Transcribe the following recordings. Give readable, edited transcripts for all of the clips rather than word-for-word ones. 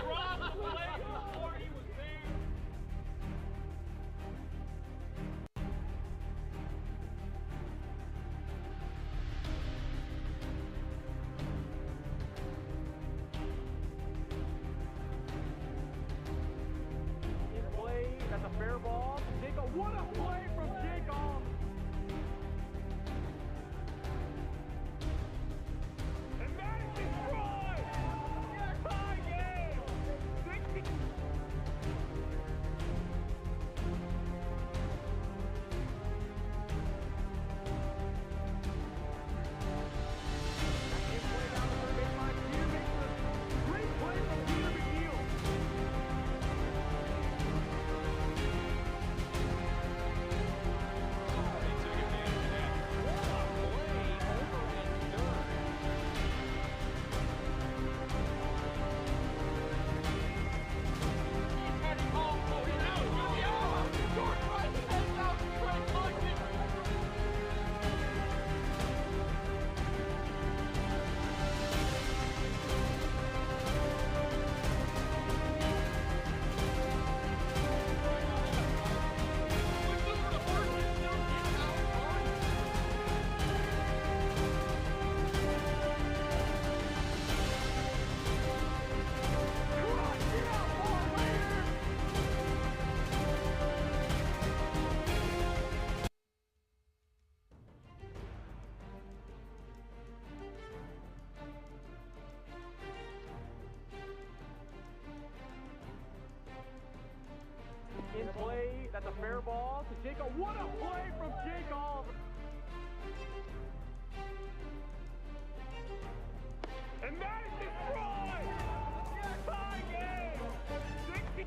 dropped the play before he was there. In play, that's a fair ball. Jacob, what a play from Jacob! And that is destroyed! Tie game! 60. In play down the third baseline. Peter makes a great play from Peter McNeil. They took advantage of that. What a play over in third. He's heading home. Oh, he's out. He'll be out. Jordan Rice heads out to Trey Clutton. In play, that's a fair ball to Jacob. What a play from Jacob! And that is destroyed! Tie game! 60.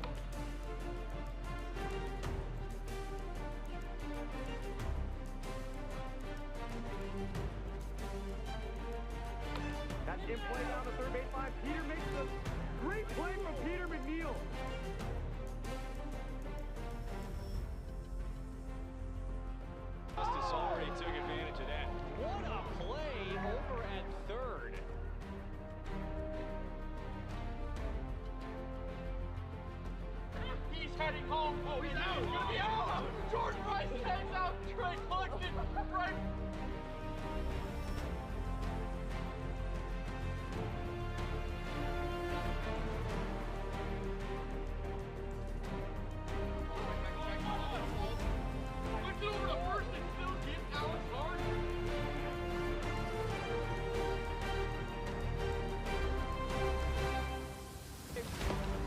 That's in play down the third baseline. Peter makes a great play from Peter McNeil. Justice already took advantage of that. What a play over at third. He's heading home. Oh, he's out. He'll be out. Jordan Rice heads out. Trey Clutton. Right. Puts it over to first and still gets Alex Larson.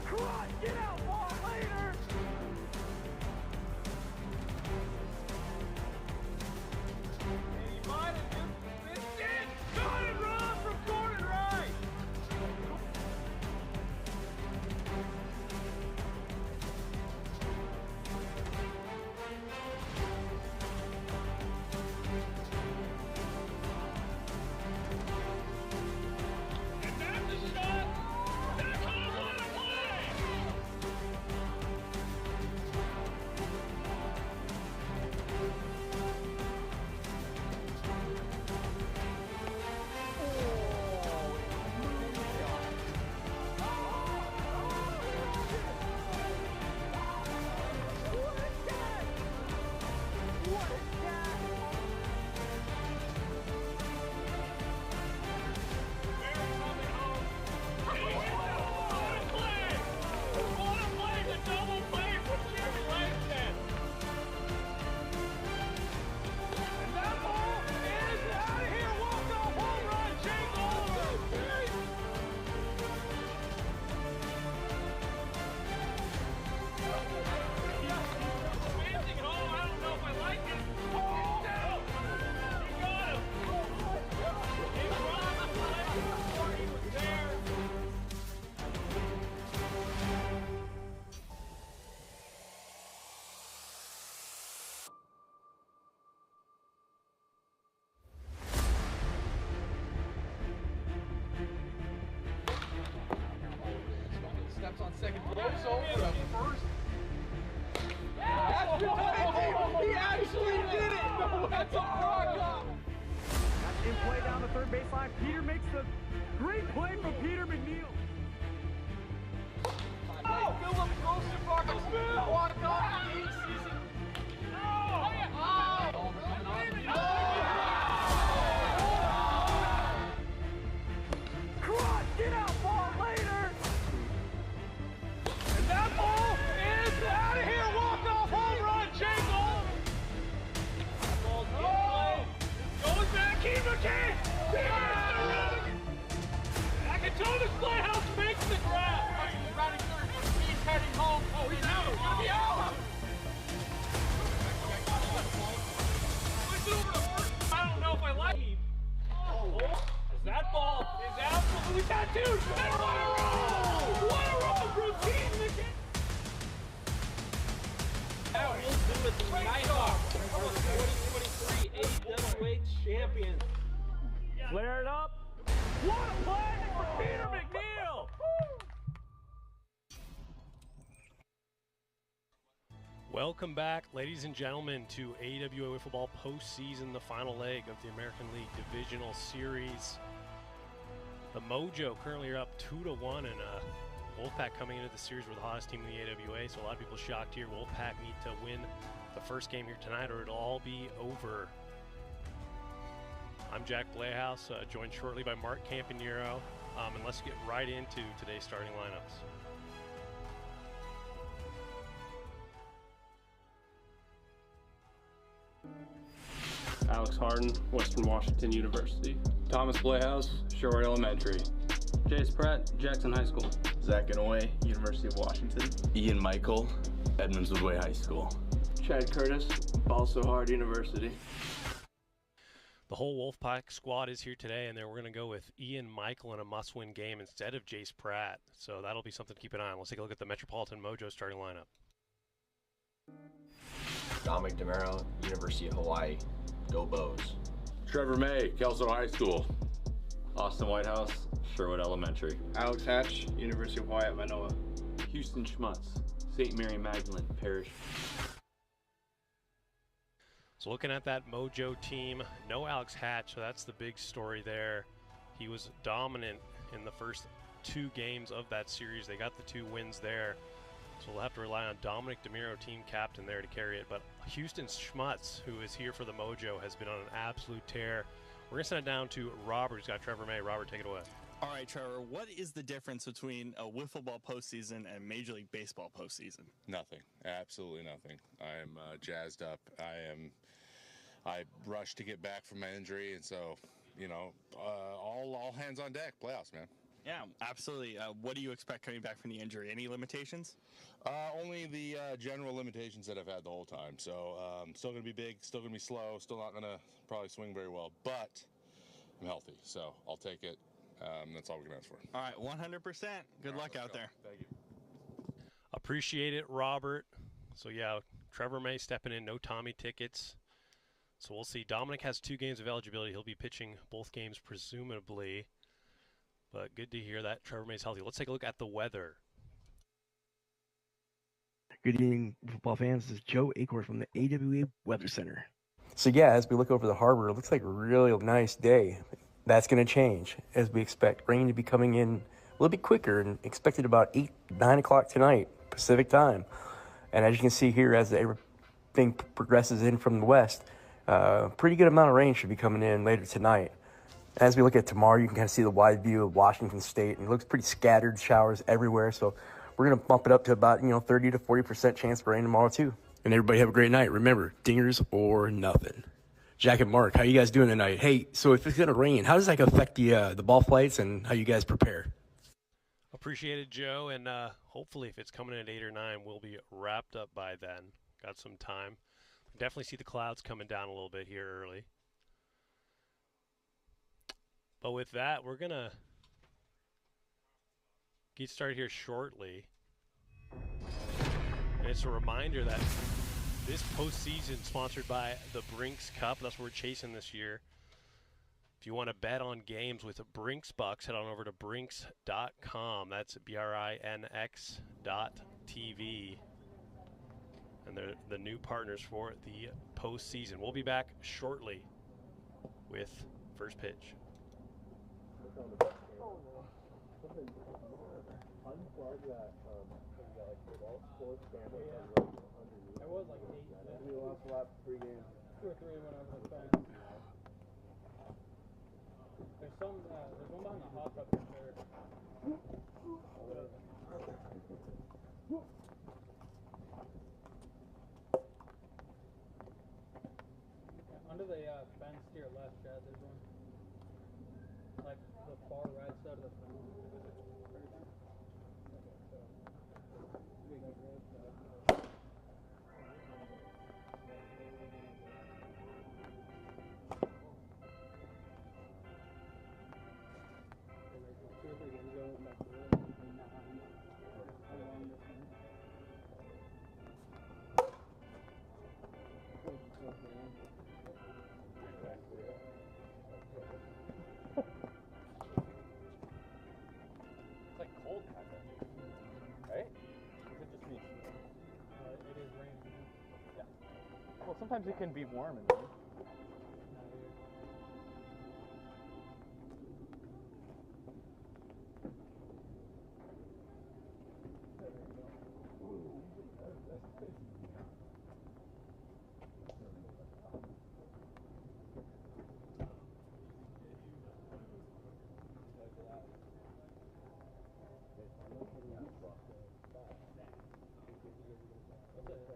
Crud, get out, ball later! And he might have missed it. Got it run from Jordan Rice. And that's a shot. That's a what a play. Barry coming home. And he hits it. What a play. What a play. The double play from Jerry Langston. And that ball is out of here. Walk-off home run. Jake Oliver. Amazing home. I don't know if I like it. Oh! He got him. He dropped the play before he was there. Steps on second, throws over to first. That's he actually did it! That's a rock up! That's in play down the third baseline. Peter makes the great play from Peter McNeil. Welcome back, ladies and gentlemen, to AWA Wiffle Ball postseason, the final leg of the American League Divisional Series. The Mojo currently are up 2-1, and Wolfpack coming into the series were the hottest team in the AWA, so a lot of people shocked here. Wolfpack need to win the first game here tonight or it'll all be over. I'm Jack Playhouse, joined shortly by Mark Campanero, and let's get right into today's starting lineups. Alex Harden, Western Washington University. Thomas Playhouse, Shoreward Elementary. Jace Pratt, Jackson High School. Zach Inouye, University of Washington. Ian Michael, Edmonds Woodway High School. Chad Curtis, Balso Hard University. The whole Wolfpack squad is here today, and then we're going to go with Ian Michael in a must-win game instead of Jace Pratt. So that'll be something to keep an eye on. Let's take a look at the Metropolitan Mojo starting lineup. Dominic DeMero, University of Hawaii. Go Bows. Trevor May, Kelso High School. Austin Whitehouse, Sherwood Elementary. Alex Hatch, University of Hawaii at Manoa. Houston Schmutz, St. Mary Magdalene Parish. So looking at that Mojo team, no Alex Hatch, so that's the big story there. He was dominant in the first 2 games of that series. They got the 2 wins there. So we'll have to rely on Dominic DeMiro, team captain, there to carry it. But Houston Schmutz, who is here for the Mojo, has been on an absolute tear. We're going to send it down to Robert, who's got Trevor May. Robert, take it away. All right, Trevor, what is the difference between a wiffle ball postseason and Major League Baseball postseason? Nothing. Absolutely nothing. I am jazzed up. I rushed to get back from my injury, and so, you know, all hands on deck. Playoffs, man. Yeah, absolutely. What do you expect coming back from the injury? Any limitations? Only the general limitations that I've had the whole time. So still going to be big, still going to be slow, still not going to probably swing very well, but I'm healthy, so I'll take it. That's all we're going to ask for. All right, 100%. Good luck out there. Thank you. Appreciate it, Robert. So, yeah, Trevor May stepping in, no Tommy tickets. So we'll see. Dominic has 2 games of eligibility. He'll be pitching both games presumably. But good to hear that Trevor May's healthy. Let's take a look at the weather. Good evening, football fans. This is Joe Acorn from the AWA Weather Center. So yeah, as we look over the harbor, it looks like a really nice day. That's going to change as we expect rain to be coming in a little bit quicker and expected about 9 o'clock tonight, Pacific time. And as you can see here, as everything progresses in from the west, pretty good amount of rain should be coming in later tonight. As we look at tomorrow, you can kind of see the wide view of Washington State, and it looks pretty scattered, showers everywhere. So we're going to bump it up to about 30 to 40% chance for rain tomorrow too. And everybody have a great night. Remember, dingers or nothing. Jack and Mark, how you guys doing tonight? Hey, so if it's going to rain, how does that affect the ball flights and how you guys prepare? Appreciate it, Joe, and hopefully if it's coming in at 8 or 9, we'll be wrapped up by then. Got some time. Definitely see the clouds coming down a little bit here early. But with that, we're going to get started here shortly. And it's a reminder that this postseason is sponsored by the Brinks Cup. That's what we're chasing this year. If you want to bet on games with Brinks Bucks, head on over to brinks.com. That's BRINX.TV. And they're the new partners for the postseason. We'll be back shortly with first pitch. There was like 8. We lost a lot 3 games. 2 or 3 went over the fence. There's one behind the hot tub for sure. Under the fence to your left, Chad, there's one. Like the far right side of the fence. sometimes it can be warm in there.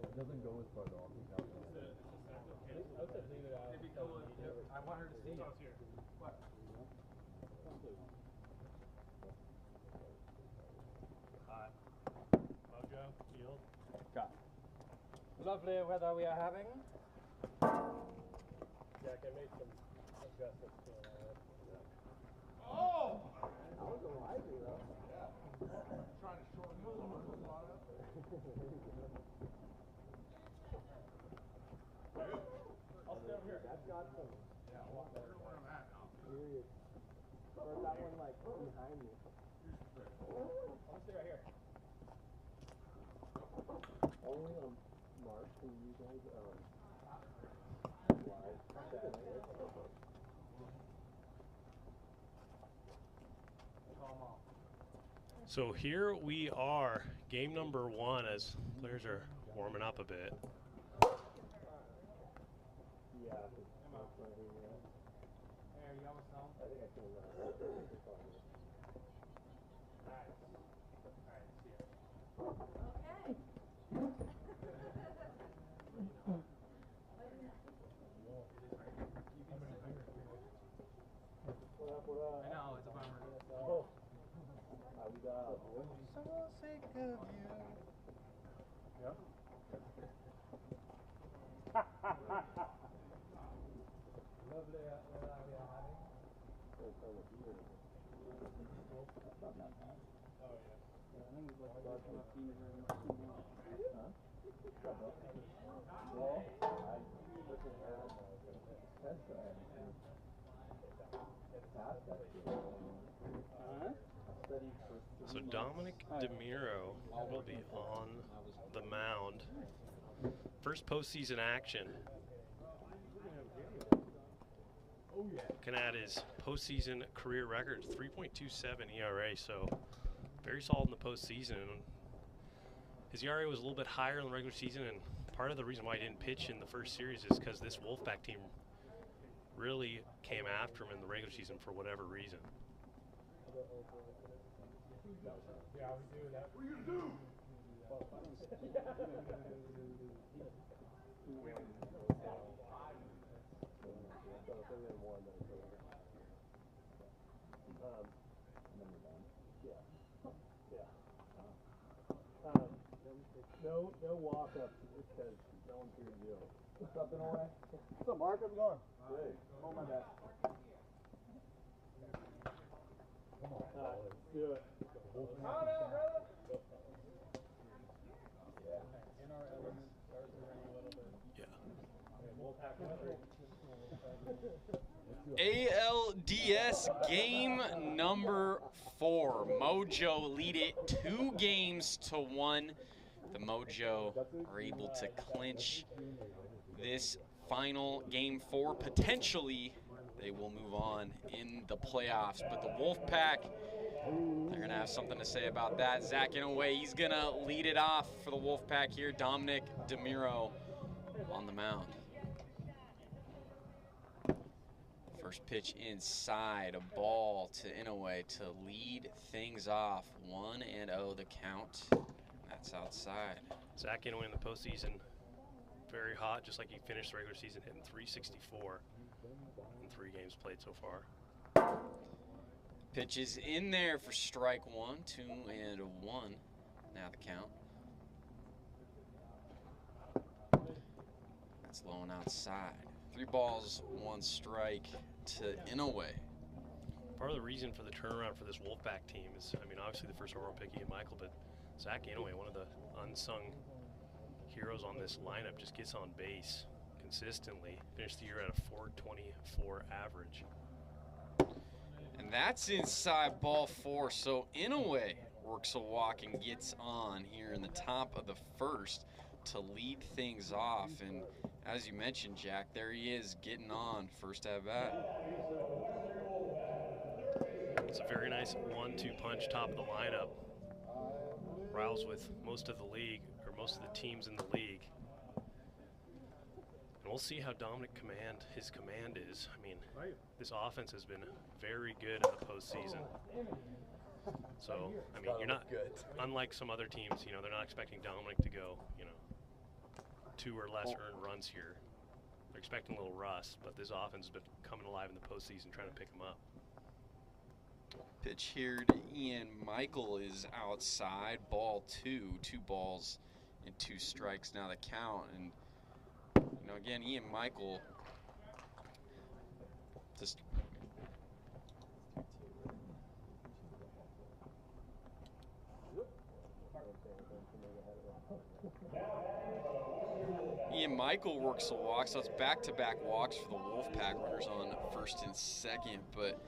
It doesn't go as far though. I want her to see it. What? Hot. Mojo, yield. Got lovely weather we are having. Jack, I made some adjustments to it. Oh! That was a lively though. Yeah. Trying to shorten the spot up. I'll stay over here. That's got some. Yeah, well, I don't know where I'm at now. Serious. Or that one like behind me. I'll stay right here. Only on March when you guys live. So here we are, game number 1 as players are warming up a bit. Yeah. There, you almost know. I think I can. I know, it's a bummer. Oh. We got So sick of you. Yep. Lovely weather we are having. That's not that bad. Oh, yeah. Yeah, I think it's like dark enough to use right now. Well, I listen at test drive. Past that shit. Studied for So Dominic DeMiro will be on the mound. First postseason action. Looking at his postseason career record, 3.27 ERA, so very solid in the postseason. His ERA was a little bit higher in the regular season, and part of the reason why he didn't pitch in the first series is because this Wolfpack team really came after him in the regular season for whatever reason. Yeah, we do that. What are you gonna do? No walk-ups because no one's here to do it. What's up, AWA? What's up, Mark? How's it going? Good. Oh, my bad. Come on. Let's do it. Count out, brother. In our element, starts to rain a little bit. ALDS game number 4. Mojo lead it 2-1. The Mojo are able to clinch this final game 4. Potentially, they will move on in the playoffs. But the Wolfpack, they're going to have something to say about that. Zach Inouye, he's going to lead it off for the Wolfpack here. Dominic DeMiro on the mound. First pitch inside, a ball to Inouye to lead things off. 1-0 the count. That's outside. Zach Inouye in the postseason, very hot, just like he finished the regular season, hitting 364 in 3 games played so far. Pitch is in there for strike 1, 2-1. Now the count. That's low and outside. 3 balls, 1 strike to Inouye. Part of the reason for the turnaround for this Wolfpack team is, I mean, obviously the first overall pick, Ian Michael, but Zach Inouye, one of the unsung heroes on this lineup, just gets on base consistently. Finished the year at a .424 average. And that's inside ball 4. So Inouye works a walk and gets on here in the top of the first to lead things off. And as you mentioned, Jack, there he is getting on first at bat. It's a very nice 1-2 punch top of the lineup. Riles with most of the league, or most of the teams in the league. And we'll see how dominant his command is. I mean, this offense has been very good in the postseason. So, I mean, you're not, unlike some other teams, you know, they're not expecting Dominic to go, you know, 2 or less earned runs here. They're expecting a little rust, but this offense has been coming alive in the postseason, trying to pick them up. Pitch here to Ian Michael is outside. Ball 2. 2 balls and 2 strikes now the count. And, you know, again, Ian Michael just Ian Michael works the walk, so it's back-to-back walks for the Wolfpack runners on first and second. But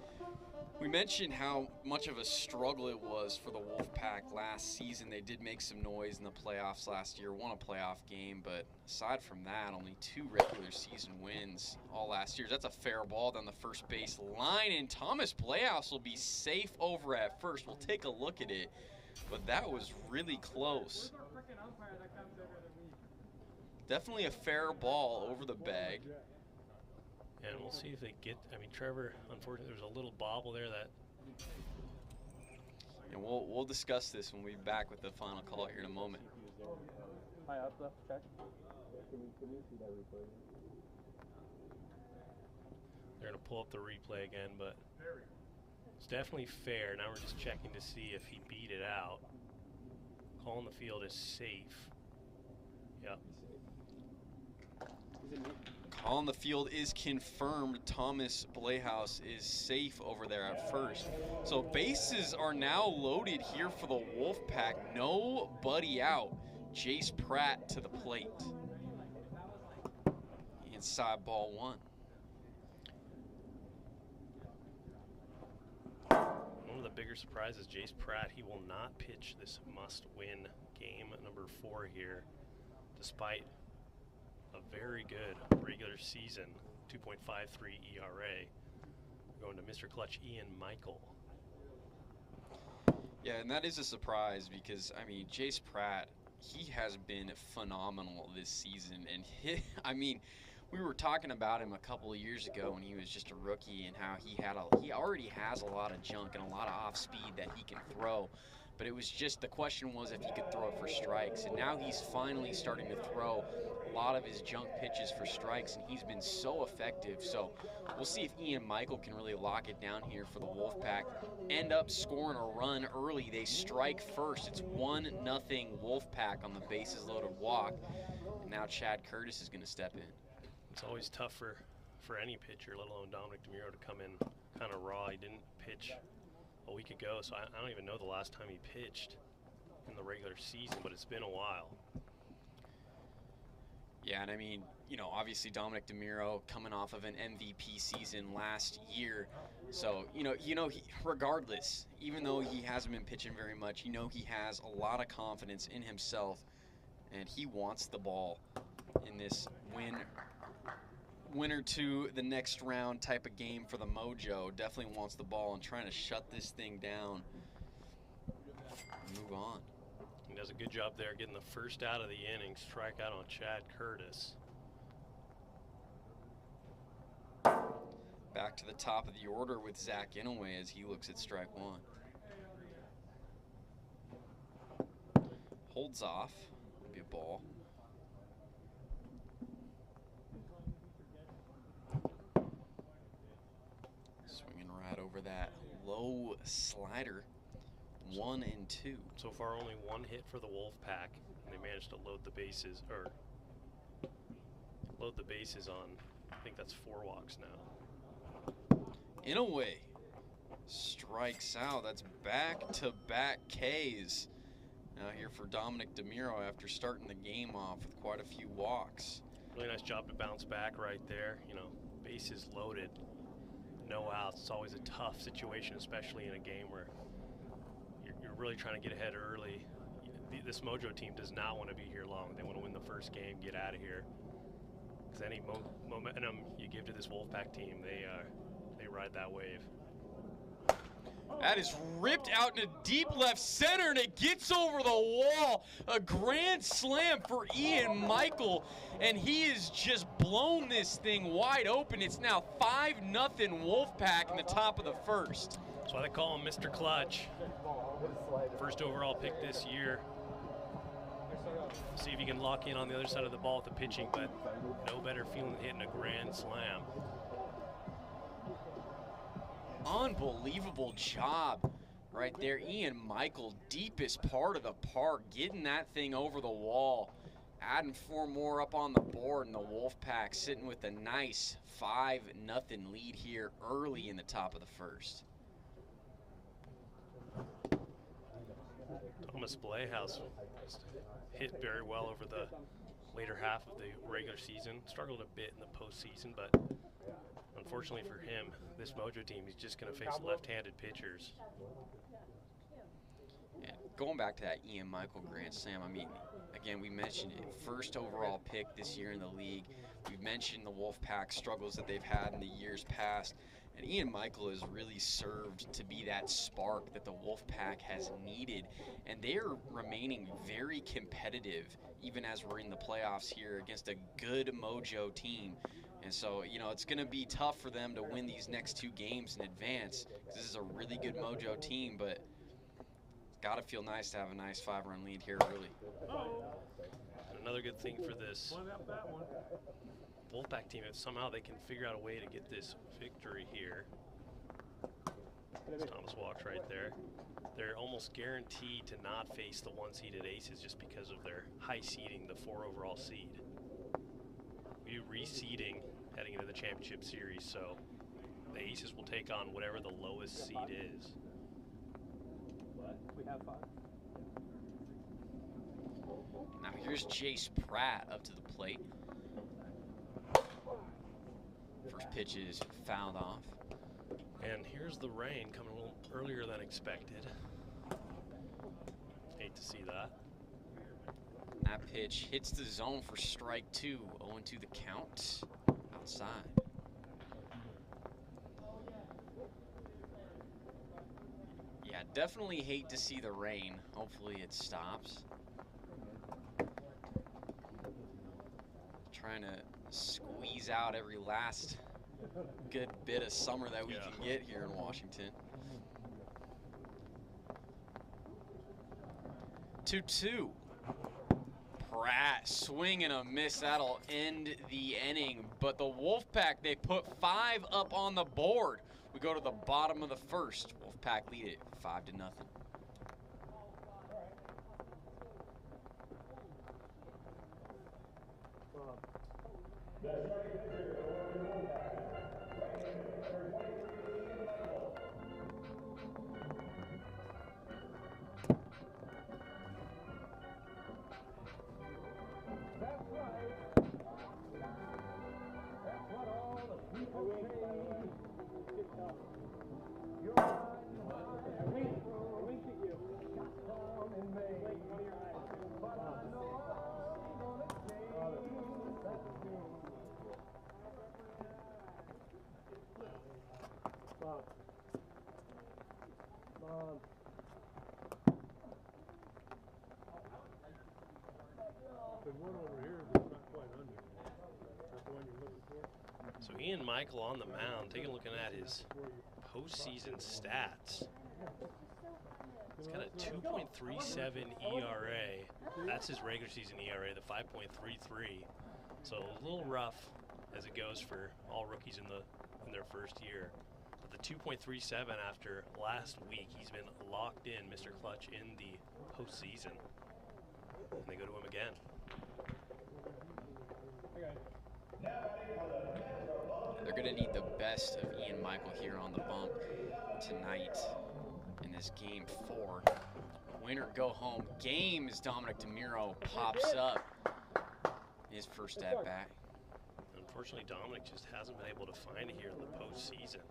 we mentioned how much of a struggle it was for the Wolfpack last season. They did make some noise in the playoffs last year, won a playoff game, but aside from that, only 2 regular season wins all last year. That's a fair ball down the first base line, and Thomas Playhouse will be safe over at first. We'll take a look at it, but that was really close. Definitely a fair ball over the bag. And we'll see if they get, I mean, Trevor, unfortunately, there's a little bobble there that. And we'll discuss this when we're back with the final call here in a moment. High up left, check. They're going to pull up the replay again, but it's definitely fair. Now we're just checking to see if he beat it out. Call in the field is safe. Yep. Call on the field is confirmed. Thomas Playhouse is safe over there at first. So bases are now loaded here for the Wolfpack. Nobody out. Jace Pratt to the plate. Inside ball 1. One of the bigger surprises, Jace Pratt, he will not pitch this must-win game number 4 here, despite a very good regular season, 2.53 ERA. Going to Mr. Clutch, Ian Michael. Yeah, and that is a surprise because, I mean, Jace Pratt, he has been phenomenal this season. And, I mean, we were talking about him a couple of years ago when he was just a rookie and how he already has a lot of junk and a lot of off speed that he can throw. But it was just, the question was if he could throw it for strikes. And now he's finally starting to throw a lot of his junk pitches for strikes, and he's been so effective. So we'll see if Ian Michael can really lock it down here for the Wolfpack. End up scoring a run early. They strike first. It's 1-0 Wolfpack on the bases loaded walk. And now Chad Curtis is going to step in. It's always tough for any pitcher, let alone Dominic DeMuro, to come in kind of raw. He didn't pitch a week ago, so I don't even know the last time he pitched in the regular season, but it's been a while. Yeah, and I mean, you know, obviously Dominic DeMuro coming off of an MVP season last year. So, regardless, even though he hasn't been pitching very much, he has a lot of confidence in himself, and he wants the ball in this winner to the next round type of game for the Mojo. Definitely wants the ball and trying to shut this thing down. Move on. He does a good job there getting the first out of the inning. Strikeout on Chad Curtis. Back to the top of the order with Zach Inouye as he looks at strike 1. Holds off. Be a ball. Swinging right over that low slider. 1 and 2. So far, only 1 hit for the Wolfpack. They managed to load the bases on, I think that's 4 walks now. Inouye strikes out. That's back-to-back Ks. Now here for Dominic DeMuro after starting the game off with quite a few walks. Really nice job to bounce back right there. You know, bases loaded, no outs. It's always a tough situation, especially in a game where you're really trying to get ahead early. This Mojo team does not want to be here long. They want to win the first game, get out of here. Because any momentum you give to this Wolfpack team, they ride that wave. That is ripped out into deep left center, and it gets over the wall. A grand slam for Ian Michael, and he has just blown this thing wide open. It's now 5-0 Wolfpack in the top of the first. That's why they call him Mr. Clutch. First overall pick this year. See if you can lock in on the other side of the ball with the pitching, but no better feeling than hitting a grand slam. Unbelievable job right there. Ian Michael, deepest part of the park, getting that thing over the wall. Adding 4 more up on the board, and the Wolfpack sitting with a nice 5-0 lead here early in the top of the first. Thomas Playhouse hit very well over the later half of the regular season. Struggled a bit in the postseason, but unfortunately for him, this Mojo team, he's just going to face left-handed pitchers. And going back to that Ian Michael grand slam, I mean, again, we mentioned it, first overall pick this year in the league. We've mentioned the Wolfpack struggles that they've had in the years past, and Ian Michael has really served to be that spark that the Wolfpack has needed, and they are remaining very competitive even as we're in the playoffs here against a good Mojo team. And so, you know, it's going to be tough for them to win these next 2 games in advance. This is a really good Mojo team, but it's got to feel nice to have a nice 5-run lead here early. And another good thing for this Wolfpack team is somehow they can figure out a way to get this victory here. As Thomas walks right there. They're almost guaranteed to not face the 1-seeded Aces just because of their high seeding, the 4 overall seed. We do reseeding heading into the championship series, so the Aces will take on whatever the lowest seed is. We have 5. Now here's Jace Pratt up to the plate. First pitch is fouled off. And here's the rain coming a little earlier than expected. Hate to see that. That pitch hits the zone for strike 2. 0-2 the count. Outside. Yeah, definitely hate to see the rain. Hopefully it stops. Trying to squeeze out every last good bit of summer that we can get here in Washington. 2-2. Pratt, swing and a miss. That'll end the inning. But the Wolfpack, they put 5 up on the board. We go to the bottom of the first. Wolfpack lead it 5-0. So Ian Michael on the mound, taking a look at his postseason stats. He's got a 2.37 ERA. That's his regular season ERA, the 5.33. So a little rough as it goes for all rookies in their first year. But the 2.37 after last week, he's been locked in, Mr. Clutch, in the postseason. And they go to him again. They're going to need the best of Ian Michael here on the bump tonight in this game 4. Winner go home game as Dominic DeMiro pops up his first at bat. Unfortunately, Dominic just hasn't been able to find it here in the postseason.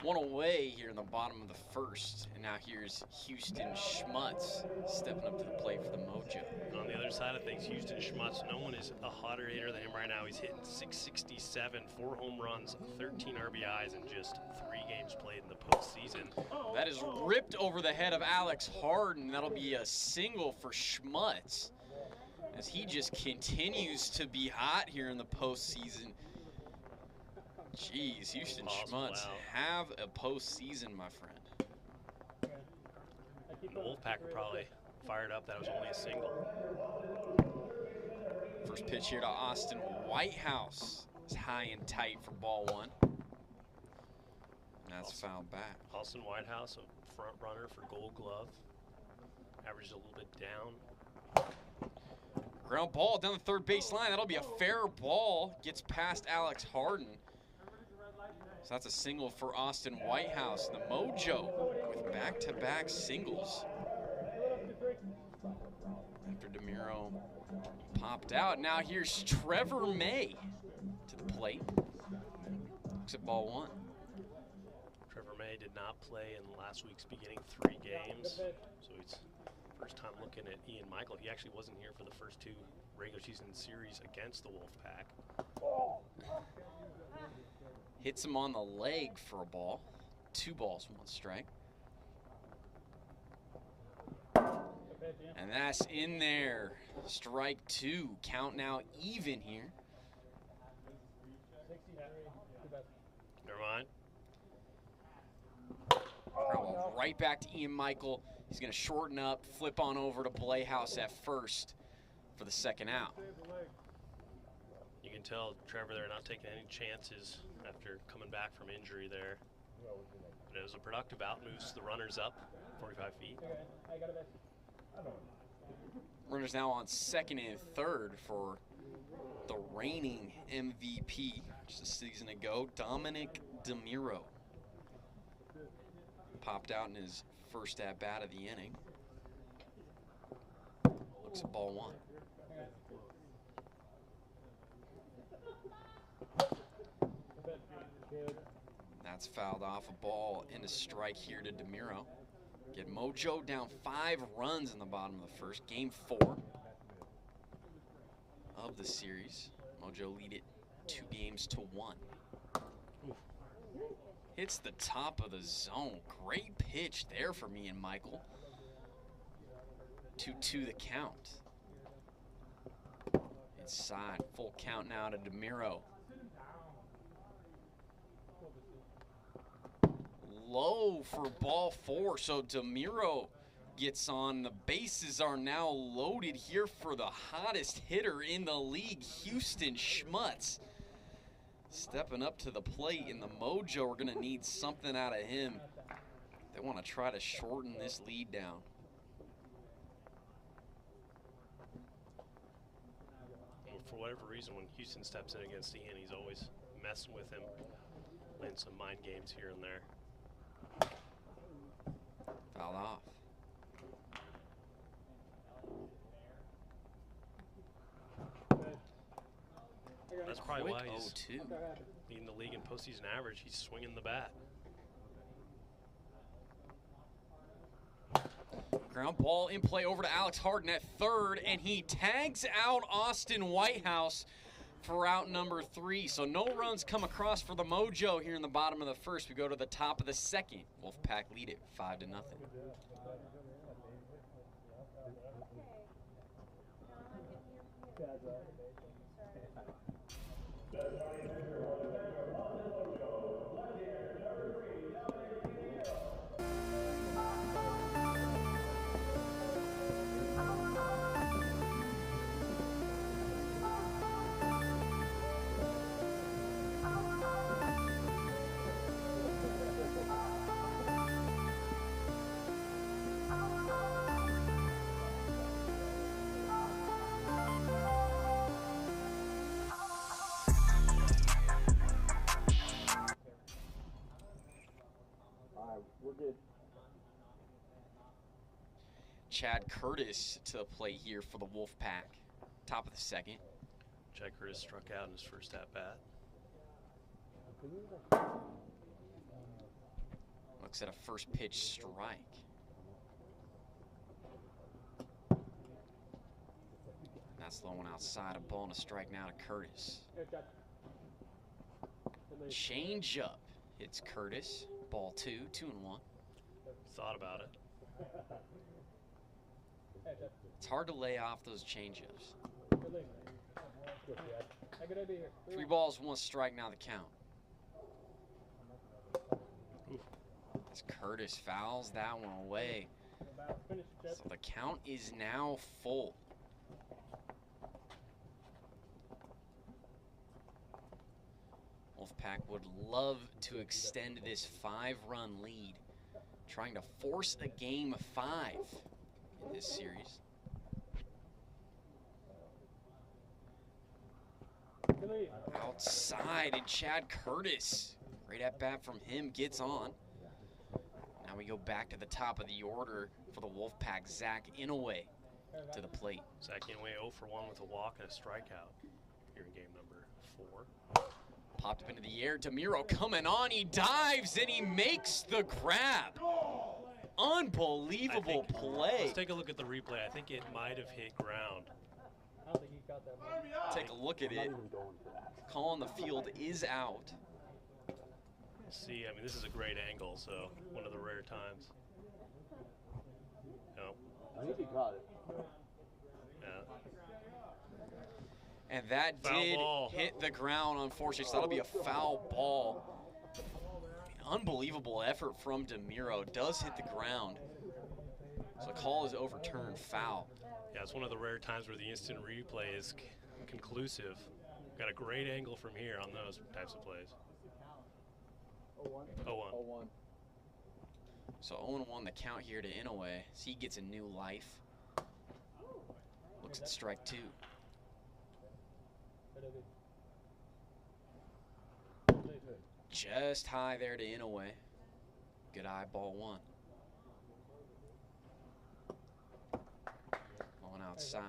One away here in the bottom of the first. And now here's Houston Schmutz stepping up to the plate for the Mojo. On the other side of things, Houston Schmutz, no one is a hotter hitter than him right now. He's hitting .667, 4 home runs, 13 RBIs in just 3 games played in the postseason. That is ripped over the head of Alex Harden. That'll be a single for Schmutz, as he just continues to be hot here in the postseason. Jeez, Houston Schmutz have a postseason, my friend. The Wolfpack are probably fired up. That was only a single. First pitch here to Austin Whitehouse. It's high and tight for ball 1. And that's fouled back. Austin Whitehouse, a front runner for Gold Glove. Averages a little bit down. Ground ball down the third baseline. That'll be a fair ball. Gets past Alex Harden. So that's a single for Austin Whitehouse. The Mojo with back-to-back singles. After DeMiro popped out. Now here's Trevor May to the plate. Looks at ball 1. Trevor May did not play in last week's beginning 3 games. So it's first time looking at Ian Michael. He actually wasn't here for the first 2 regular season series against the Wolfpack. Hits him on the leg for a ball. 2 balls, 1 strike. And that's in there. Strike 2. Count now even here. Never mind. Right back to Ian Michael. He's going to shorten up, flip on over to Blayhouse at first for the second out. You can tell Trevor they're not taking any chances after coming back from injury there. But it was a productive out, moves the runners up 45 feet. Runners now on second and third for the reigning MVP just a season ago, Dominic DeMiro. Popped out in his first at-bat of the inning. Looks at ball 1. That's fouled off a ball and a strike here to DeMiro. Get Mojo down 5 runs in the bottom of the first. Game 4 of the series. Mojo lead it 2 games to 1. Hits the top of the zone. Great pitch there for me and Michael. 2-2 the count. Inside, full count now to DeMiro. Low for ball 4, so DeMiro gets on. The bases are now loaded here for the hottest hitter in the league, Houston Schmutz. Stepping up to the plate, and the Mojo are going to need something out of him. They want to try to shorten this lead down. Well, for whatever reason, when Houston steps in against Ian, he's always messing with him, playing some mind games here and there. Fouled off. That's probably why Quick he's 0-2. leading the league in postseason average. He's swinging the bat. Ground ball in play over to Alex Harden at third, and he tags out Austin Whitehouse for out number 3. So no runs come across for the Mojo here in the bottom of the first. We go to the top of the second. Wolfpack lead it 5-0. We're good. Chad Curtis to the plate here for the Wolfpack. Top of the second. Chad Curtis struck out in his first at-bat. Looks at a first pitch strike. That's low one outside. A ball and a strike now to Curtis. Change up hits Curtis. Ball 2, 2-1. Thought about it. It's hard to lay off those changeups. 3 balls, 1 strike now the count. As Curtis fouls that one away. So the count is now full. Wolfpack would love to extend this 5-run lead, trying to force a game 5 in this series. Outside, and Chad Curtis, great at bat from him, gets on. Now we go back to the top of the order for the Wolfpack. Zach Inouye to the plate. Zach Inouye 0 for 1 with a walk and a strikeout here in game number 4. Popped up into the air. DeMiro coming on. He dives and he makes the grab. Unbelievable play. Let's take a look at the replay. I think it might have hit ground. I don't think he got that one. Take a look at it. Call on the field is out. See, I mean, this is a great angle, so one of the rare times. No. I think he caught it. Yeah. And that Foul did ball. hit the ground, unfortunately, so that'll be a foul ball. Unbelievable effort from DeMiro. Does hit the ground. So the call is overturned, foul. Yeah, it's one of the rare times where the instant replay is conclusive. Got a great angle from here on those types of plays. 0-1. So 0-1 the count here to Inouye. So he gets a new life. Looks at strike 2. Just high there to Inouye. Good eye, ball 1. Going outside.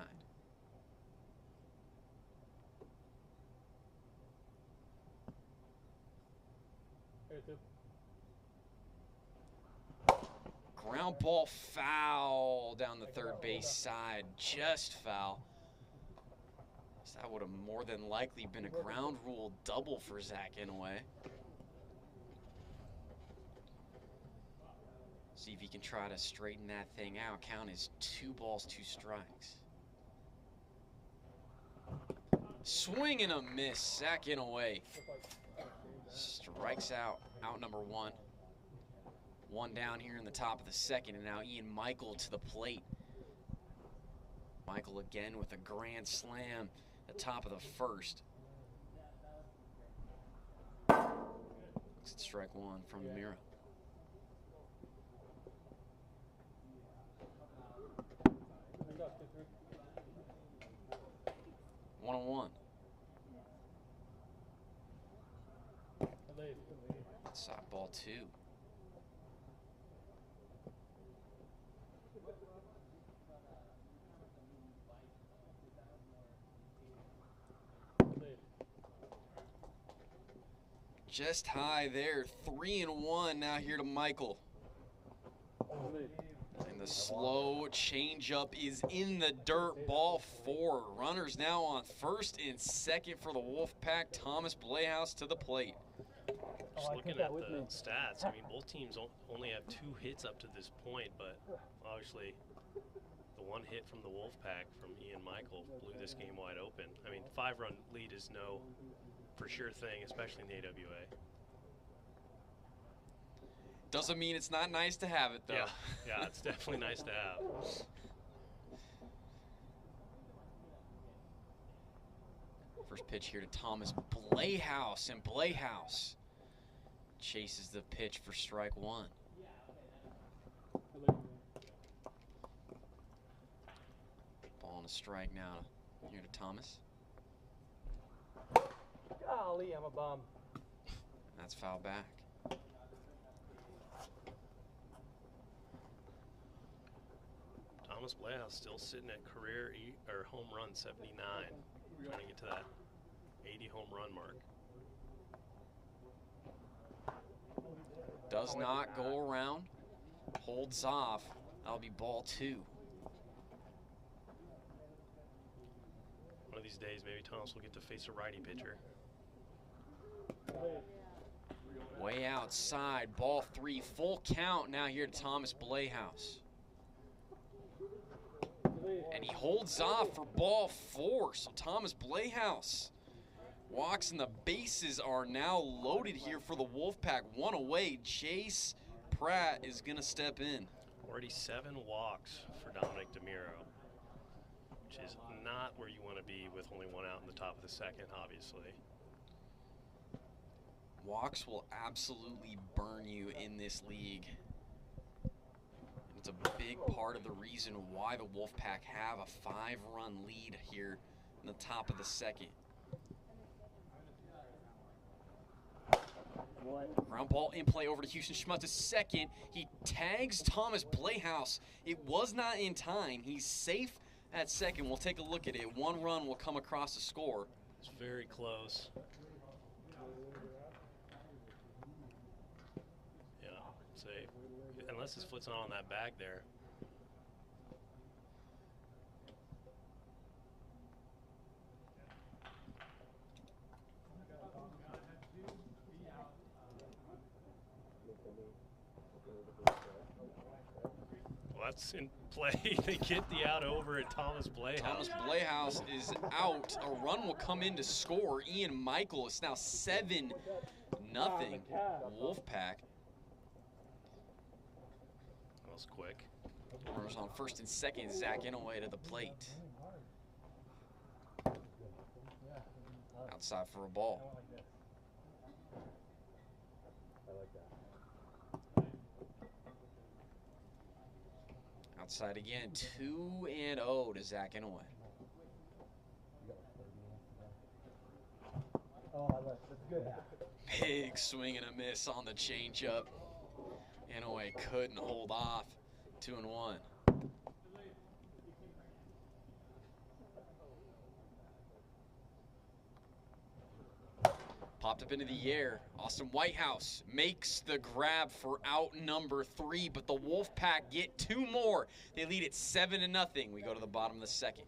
Ground ball foul down the third base side. Just foul. So that would have more than likely been a ground rule double for Zach Inouye. See if he can try to straighten that thing out. Count is 2 balls, 2 strikes. Swing and a miss. Zach Inouye strikes out. Out number 1. 1 down here in the top of the second, and now Ian Michael to the plate. Michael again with a grand slam at the top of the first. Looks at strike 1 from DeMiro. One on one. Side ball 2. Just high there. 3-1 now here to Michael. And the slow changeup is in the dirt. Ball 4. Runners now on first and second for the Wolfpack. Thomas Playhouse to the plate. Just looking at the stats, I mean, both teams only have 2 hits up to this point, but obviously the 1 hit from the Wolfpack from Ian Michael blew this game wide open. I mean, 5-run lead is no for sure thing, especially in the AWA. Doesn't mean it's not nice to have it, though. Yeah, it's definitely nice to have. First pitch here to Thomas Playhouse, and Playhouse chases the pitch for strike 1. Ball and a strike now here to Thomas. Golly, I'm a bum. That's foul back. Thomas Playhouse still sitting at career home run 79, trying to get to that 80 home run mark. does not go around. Holds off. That'll be ball 2. One of these days, maybe Thomas will get to face a righty pitcher. Way outside, ball 3, full count now here to Thomas Blayhouse. And he holds off for ball 4, so Thomas Blayhouse walks and the bases are now loaded here for the Wolfpack. 1 away, Jace Pratt is gonna step in. Already 7 walks for Dominic DeMiro, which is not where you want to be with only 1 out in the top of the second, obviously. Walks will absolutely burn you in this league. It's a big part of the reason why the Wolfpack have a 5-run lead here in the top of the second. Ground ball in play over to Houston Schmutz to second. He tags Thomas Blayhouse. It was not in time. He's safe at second. We'll take a look at it. 1 run will come across the score. It's very close. Yeah, say, unless his foot's not on that bag there. That's in play. They get the out over at Thomas Blayhouse. Thomas Blayhouse is out. A run will come in to score. Ian Michael. It's now 7-0 Wolfpack. That was quick. Runners on first and second. Zach Inouye to the plate. Outside for a ball. Outside again, 2-0 to Zach Inouye. Big swing and a miss on the changeup. Inouye couldn't hold off. 2-1. Popped up into the air. Austin Whitehouse makes the grab for out number 3, but the Wolfpack get 2 more. They lead it 7-0. We go to the bottom of the second.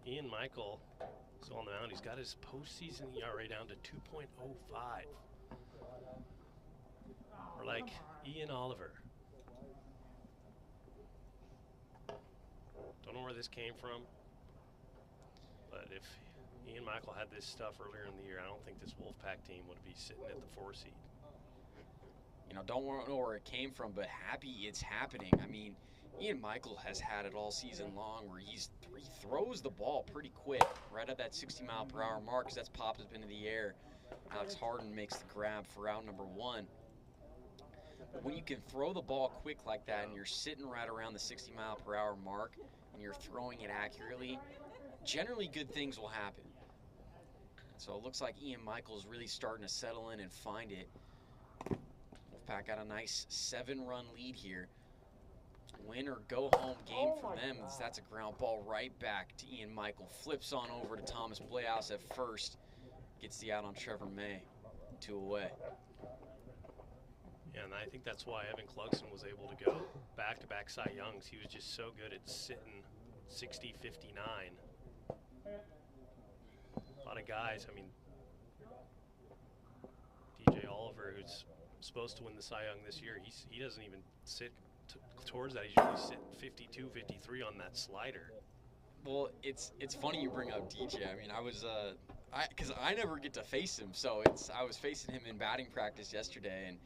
Ian Michael still on the mound. He's got his postseason ERA down to 2.05. Or like Ian Oliver. Don't know where this came from, but if Ian Michael had this stuff earlier in the year, I don't think this Wolfpack team would be sitting at the 4 seed. You know, don't know where it came from, but happy it's happening. I mean, Ian Michael has had it all season long where he throws the ball pretty quick, right at that 60-mile-per-hour mark, because that's popped up into the air. Alex Harden makes the grab for out number 1. But when you can throw the ball quick like that and you're sitting right around the 60-mile-per-hour mark and you're throwing it accurately, generally good things will happen. So it looks like Ian Michael's really starting to settle in and find it. Wolfpack got a nice 7-run lead here. Win or go home game for them. That's a ground ball right back to Ian Michael. Flips on over to Thomas Blayhouse at first. Gets the out on Trevor May. 2 away. Yeah, and I think that's why Evan Clugson was able to go back-to-back Cy Youngs. He was just so good at sitting 60, 59. A lot of guys, I mean, DJ Oliver, who's supposed to win the Cy Young this year, he doesn't even sit towards that. He's usually sitting 52, 53 on that slider. Well, it's funny you bring up DJ. I mean, because I never get to face him, so I was facing him in batting practice yesterday, and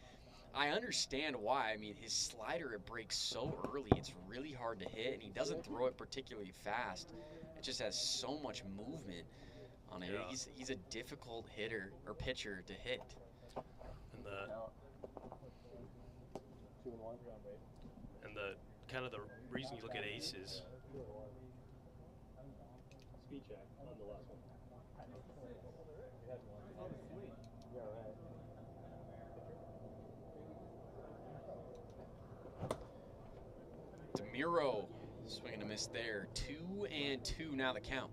I understand why. I mean, his slider, it breaks so early. It's really hard to hit, and he doesn't throw it particularly fast. It just has so much movement on it. Yeah. He's a difficult hitter or pitcher to hit. And the kind of the reason you look at aces. Speed check on the last one. Yeah, right. DeMiro swinging a miss there. 2-2 now the count.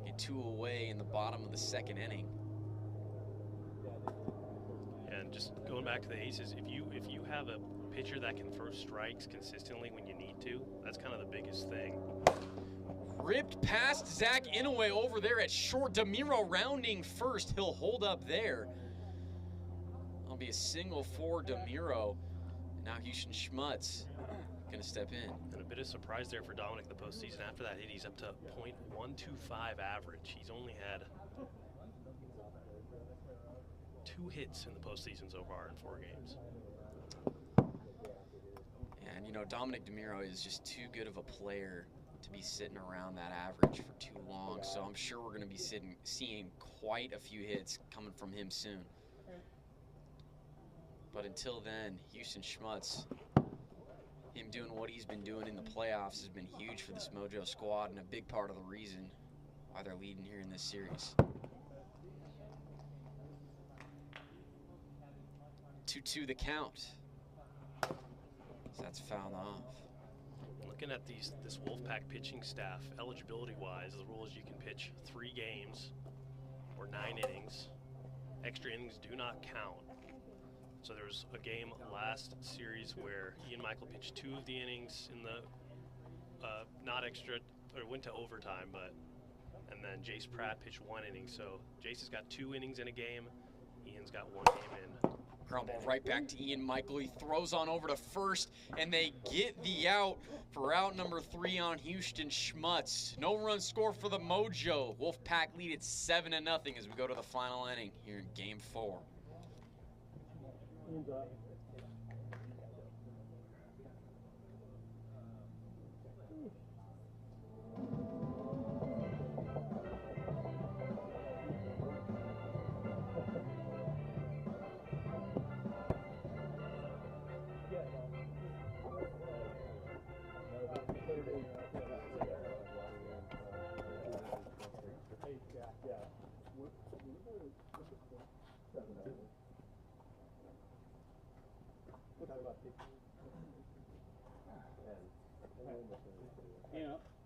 Get 2 away in the bottom of the second inning. And just going back to the aces, if you have a pitcher that can throw strikes consistently when you need to, that's kind of the biggest thing. Ripped past Zach Inouye over there at short. DeMiro rounding first. He'll hold up there. That'll be a single for DeMiro. Now Houston Schmutz going to step in. And a bit of surprise there for Dominic in the postseason. After that hit, he's up to .125 average. He's only had 2 hits in the postseason so far in 4 games. And, you know, Dominic DeMiro is just too good of a player to be sitting around that average for too long. So I'm sure we're going to be seeing quite a few hits coming from him soon. But until then, Houston Schmutz, him doing what he's been doing in the playoffs has been huge for this Mojo squad and a big part of the reason why they're leading here in this series. 2-2 the count. So that's fouled off. Looking at this Wolfpack pitching staff, eligibility-wise, the rule is you can pitch 3 games or 9 innings. Extra innings do not count. So there was a game last series where Ian Michael pitched 2 of the innings in the not extra, or went to overtime, and then Jace Pratt pitched 1 inning. So Jace has got 2 innings in a game. Ian's got 1 game in. Ground ball right back to Ian Michael. He throws on over to first, and they get the out for out number 3 on Houston Schmutz. No run score for the Mojo. Wolfpack lead at 7-0 as we go to the final inning here in Game 4.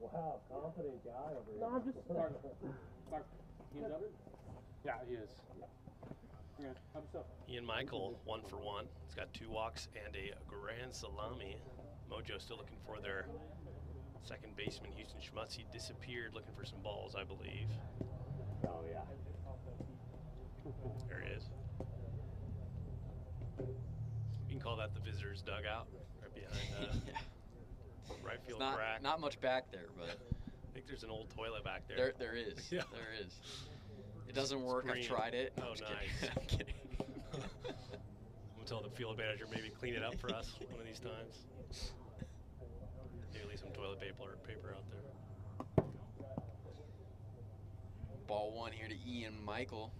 Wow, confident guy over here. No, I'm just Mark, hands up. Yeah, he is. Okay, help yourself. Ian Michael, 1 for 1. He's got 2 walks and a grand salami. Mojo still looking for their second baseman, Houston Schmutz. He disappeared looking for some balls, I believe. Oh, yeah. There he is. You can call that the visitor's dugout, right behind Yeah. right field It's crack. not much back there, but I think there's an old toilet back there. there is. Yeah. There is. It doesn't work. I've tried it. Oh, I'm just nice. kidding. I'm kidding. I'm gonna tell the field manager maybe clean it up for us one of these times. Maybe leave some toilet paper out there. Ball 1 here to Ian Michael.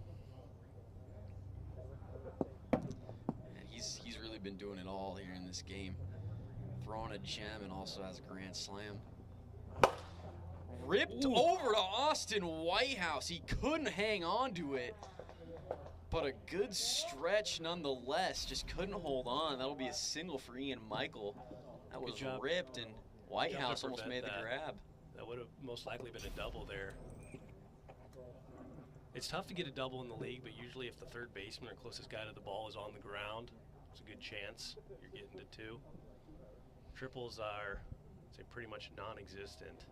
And he's really been doing it all here in this game. Throwing a gem and also has a grand slam. Ripped over to Austin Whitehouse. He couldn't hang on to it, but a good stretch nonetheless. Just couldn't hold on. That'll be a single for Ian Michael. That was ripped, and Whitehouse almost made the grab. That would have most likely been a double there. It's tough to get a double in the league, but usually if the third baseman or closest guy to the ball is on the ground, it's a good chance you're getting to 2. Triples are, say, pretty much non-existent.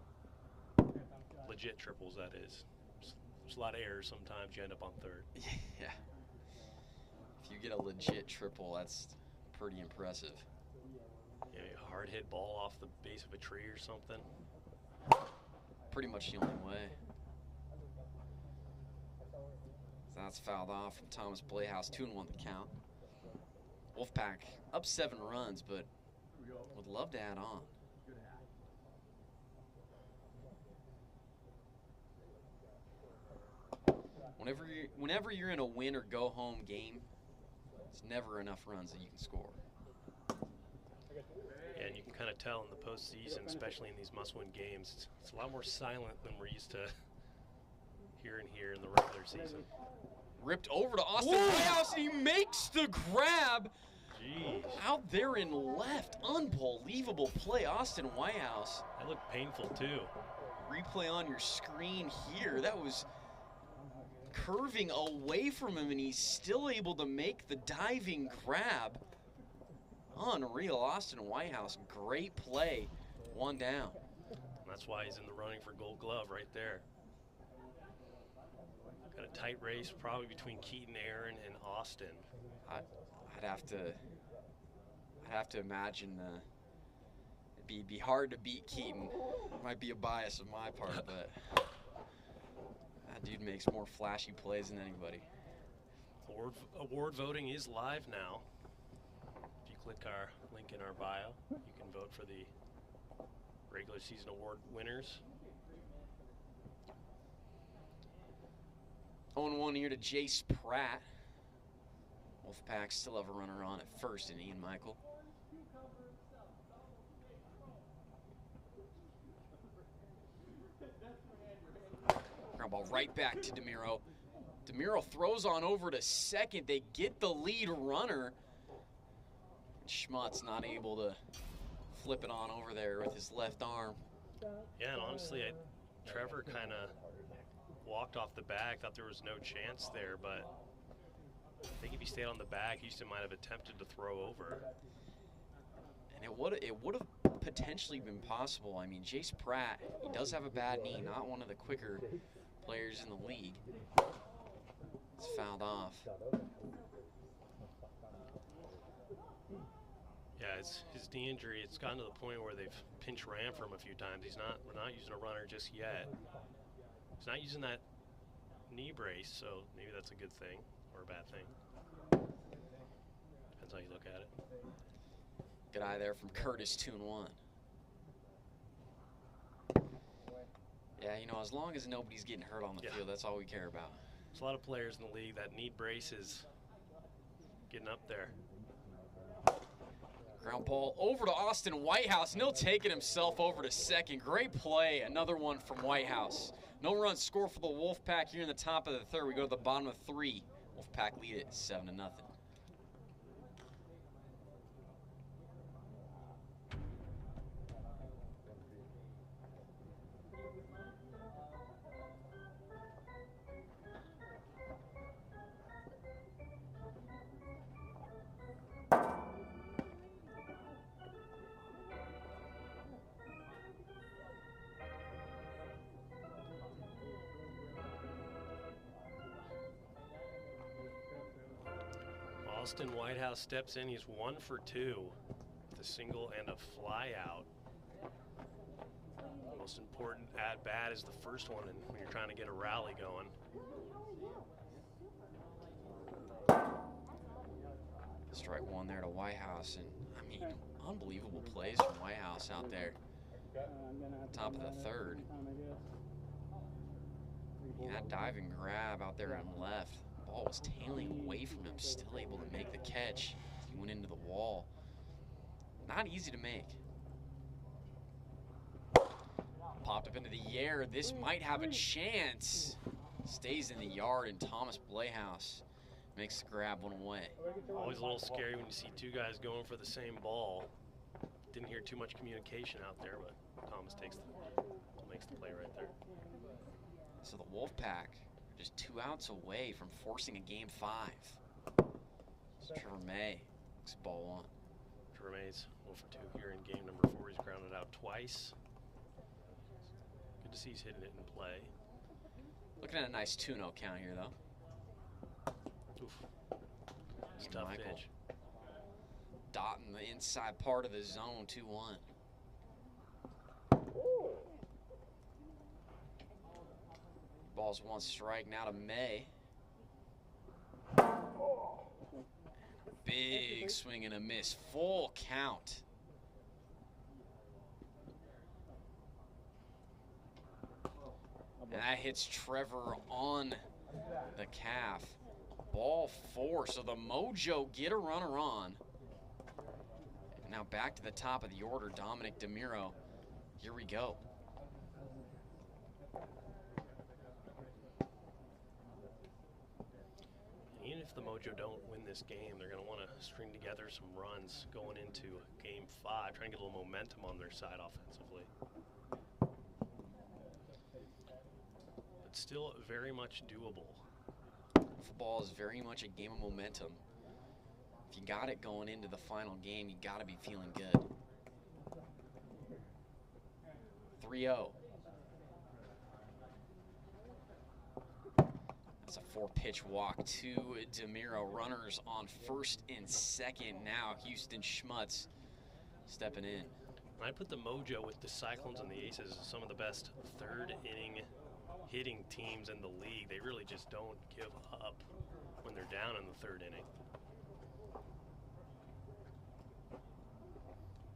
Legit triples, that is. There's a lot of errors sometimes. You end up on 3rd. Yeah. If you get a legit triple, that's pretty impressive. Yeah, a hard hit ball off the base of a tree or something. Pretty much the only way. So that's fouled off from Thomas Playhouse. 2-1 the count. Wolfpack up 7 runs, but would love to add on. Whenever you're in a win or go home game, it's never enough runs that you can score. Yeah, and you can kind of tell in the postseason, especially in these must-win games, it's a lot more silent than we're used to hearing here in the regular season. Ripped over to Austin Whitehouse, and he makes the grab. Jeez. Out there in left. Unbelievable play, Austin Whitehouse. That looked painful, too. Replay on your screen here. That was curving away from him, and he's still able to make the diving grab. Unreal, Austin Whitehouse. Great play. 1 down. That's why he's in the running for Gold Glove right there. Got a tight race probably between Keaton, Aaron, and Austin. I'd have to imagine it'd be hard to beat Keaton. Might be a bias on my part, but that dude makes more flashy plays than anybody. Award voting is live now. If you click our link in our bio, you can vote for the regular season award winners. 0-1 here to Jace Pratt. Wolfpack still have a runner on at first in Ian Michael. Ground ball right back to DeMiro. DeMiro throws on over to second. They get the lead runner. Schmutt's not able to flip it on over there with his left arm. Yeah, and honestly, Trevor kind of walked off the bag, thought there was no chance there, but I think if he stayed on the bag, Houston might have attempted to throw over. And it would have potentially been possible. I mean, Jace Pratt, he does have a bad knee, not one of the quicker players in the league. It's fouled off. Yeah, it's his knee injury. It's gotten to the point where they've pinch ran for him a few times. We're not using a runner just yet. He's not using that knee brace, so maybe that's a good thing or a bad thing. Depends how you look at it. Good eye there from Curtis, 2-1. Yeah, you know, as long as nobody's getting hurt on the field, that's all we care about. There's a lot of players in the league that knee brace is getting up there. Ground ball over to Austin Whitehouse, and he'll take it himself over to second. Great play, another one from Whitehouse. No runs scored for the Wolfpack here in the top of the third. We go to the bottom of 3. Wolfpack lead it 7-0. Austin Whitehouse steps in. He's 1 for 2 with a single and a fly out. The most important at bat is the first one, and when you're trying to get a rally going. Strike one there to Whitehouse, and I mean, unbelievable plays from Whitehouse out there. Top of the third. That diving grab out there on left. Ball was tailing away from him, still able to make the catch. He went into the wall. Not easy to make. Popped up into the air. This might have a chance. Stays in the yard, and Thomas Playhouse makes the grab one away. Always a little scary when you see two guys going for the same ball. Didn't hear too much communication out there, but Thomas makes the play right there. So the Wolfpack just 2 outs away from forcing a game 5. So Trevor May looks ball 1. Trevor May's 0 for 2 here in game number 4. He's grounded out twice. Good to see he's hitting it in play. Looking at a nice 2-0 count here, though. Oof. It's a tough pitch. Dotting the inside part of the zone, 2-1. Ball's 1 strike now to May. Big swing and a miss. Full count. And that hits Trevor on the calf. Ball 4, so the Mojo get a runner on. And now back to the top of the order, Dominic DeMiro. Here we go. Even if the Mojo don't win this game, they're going to want to string together some runs going into game 5, trying to get a little momentum on their side offensively. But still very much doable. Football is very much a game of momentum. If you got it going into the final game, you got to be feeling good. 3-0. That's a 4-pitch walk to DeMiro. Runners on first and second now. Houston Schmutz stepping in. I put the Mojo with the Cyclones and the Aces as some of the best third inning hitting teams in the league. They really just don't give up when they're down in the third inning.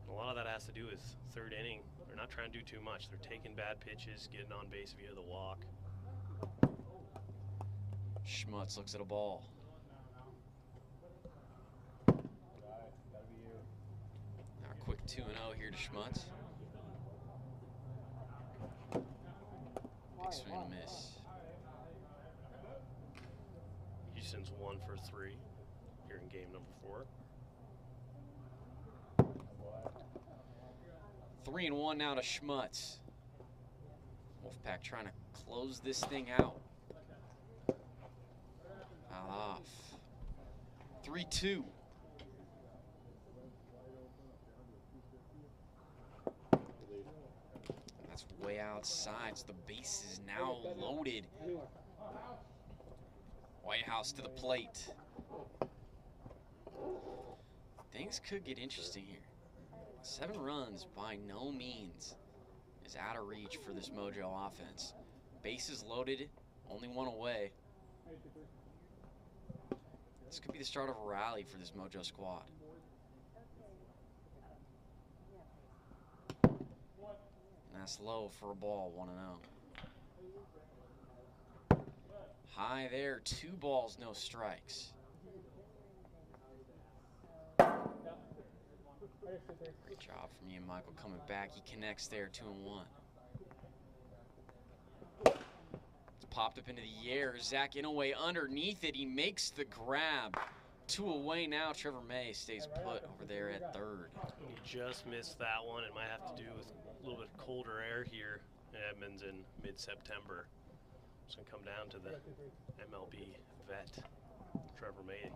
A lot of that has to do with third inning. They're not trying to do too much. They're taking bad pitches, getting on base via the walk. Schmutz looks at a ball. Now a quick 2-0 here to Schmutz. Big swing and a miss. Houston's 1 for 3 here in game number 4. 3-1 now to Schmutz. Wolfpack trying to close this thing out. Foul off. 3-2. That's way outside, so the base is now loaded. Whitehouse to the plate. Things could get interesting here. 7 runs by no means is out of reach for this Mojo offense. Bases loaded, only 1 away. This could be the start of a rally for this Mojo squad. And that's low for a ball, 1-0. High there, 2 balls, no strikes. Great job from Ian Michael coming back. He connects there, 2-1. It's popped up into the air. Zach Inouye underneath it. He makes the grab. 2 away now. Trevor May stays put over there at third. He just missed that one. It might have to do with a little bit colder air here in Edmonds in mid-September. It's going to come down to the MLB vet, Trevor May.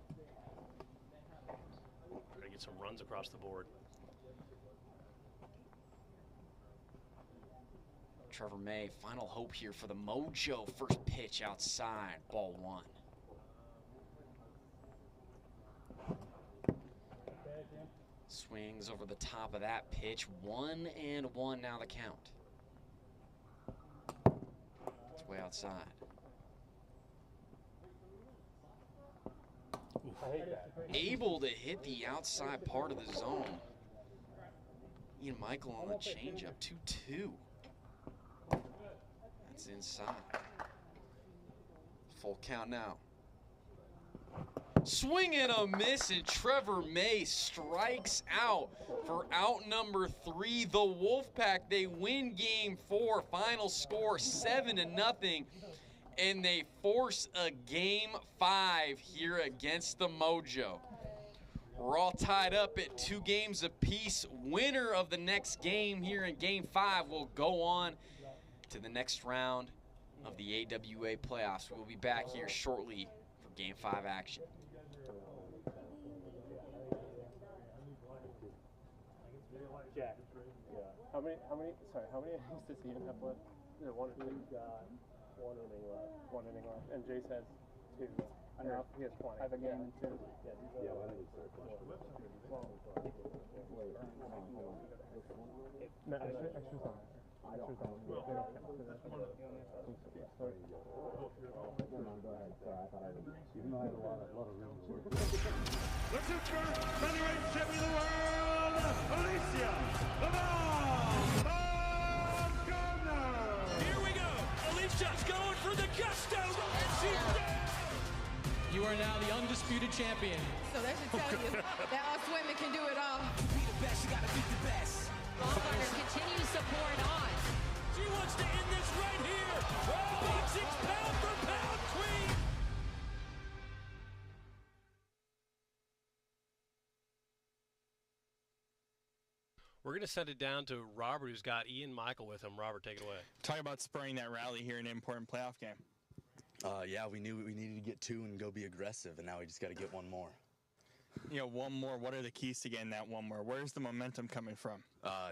Try to get some runs across the board. Trevor May, final hope here for the Mojo. First pitch outside, ball 1. Swings over the top of that pitch. 1-1 now the count. It's way outside. Able to hit the outside part of the zone. Ian Michael on the changeup, 2-2. That's inside. Full count now. Swing and a miss, and Trevor May strikes out for out number 3. The Wolfpack, they win game 4. Final score 7-0. And they force a game 5 here against the Mojo. We're all tied up at 2 games apiece. Winner of the next game here in game 5 will go on to the next round of the AWA playoffs. We'll be back here shortly for game 5 action. Jack. Yeah. How many innings does he even have left? Is it 1 or 2? He's got 1 inning left. 1 inning left. And Jace has 2. I know. He has 20. I have a game in 2. Yeah, I think so. No, extra's on that. The super featherweight champion of the world, Alicia Gardner. Here we go. Alicia's going for the gusto, and she's dead. You are now the undisputed champion. So that should tell you that us women can do it all. To be the best, you gotta beat the best. Baumgartner continues to pour it on. She wants to end this right here. Boxing's pound for pound queen. We're going to send it down to Robert, who's got Ian Michael with him. Robert, take it away. Talk about spurring that rally here in an important playoff game. Yeah, we knew we needed to get 2 and go be aggressive, and now we just got to get 1 more. You know, 1 more. What are the keys to getting that 1 more? Where's the momentum coming from?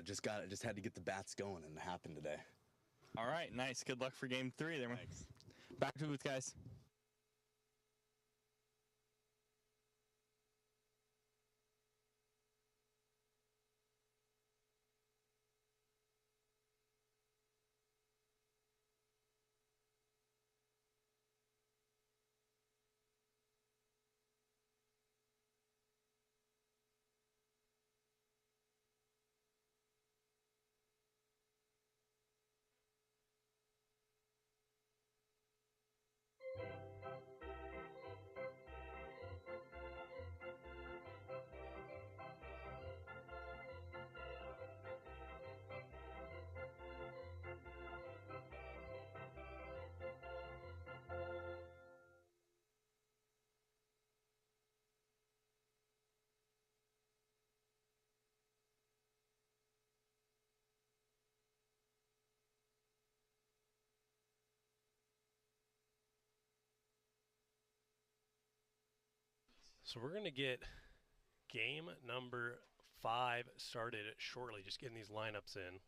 Just had to get the bats going, and it happened today. All right, nice. Good luck for game 3 there. Thanks. Back to the booth, guys. So we're going to get game number 5 started shortly, just getting these lineups in.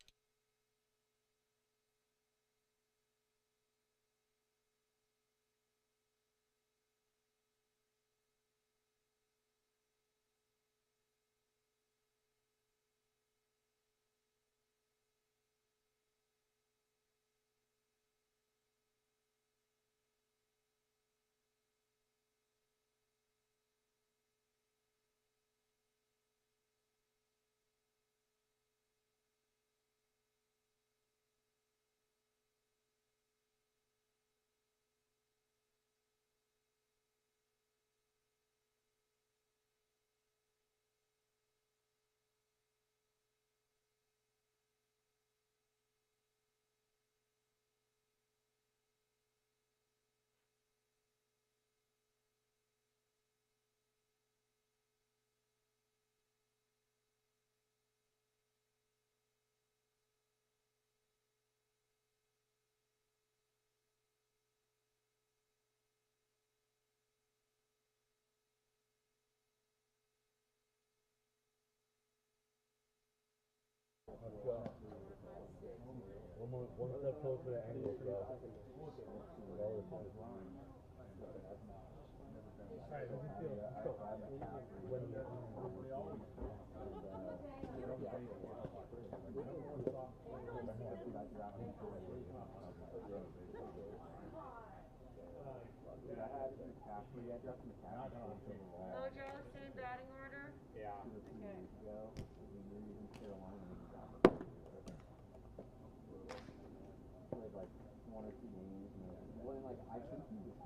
One step closer to the angle, bro. Mojo, same batting order? Yeah. Okay. Like 1 or 2 games, and well, like I think he was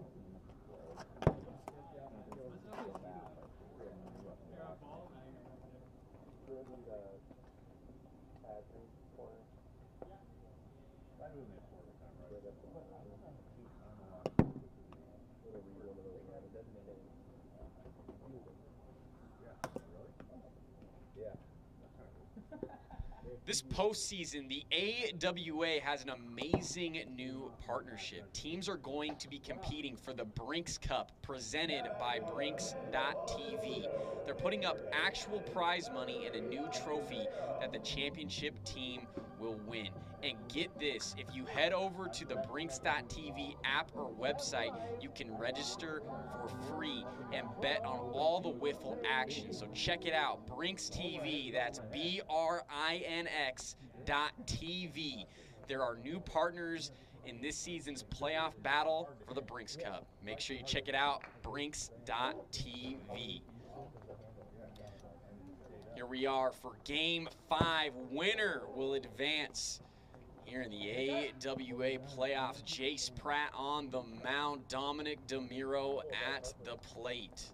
This postseason, the AWA has an amazing new partnership. Teams are going to be competing for the Brinks Cup, presented by Brinks.tv. They're putting up actual prize money and a new trophy that the championship team will win. And get this, if you head over to the Brinks.tv app or website, you can register for free and bet on all the wiffle action. So check it out, Brinks TV, that's BRINX.TV. There are new partners in this season's playoff battle for the Brinks Cup. Make sure you check it out, brinks.tv. Here we are for Game 5. Winner will advance here in the AWA playoffs. Jace Pratt on the mound, Dominic DeMiro at the plate.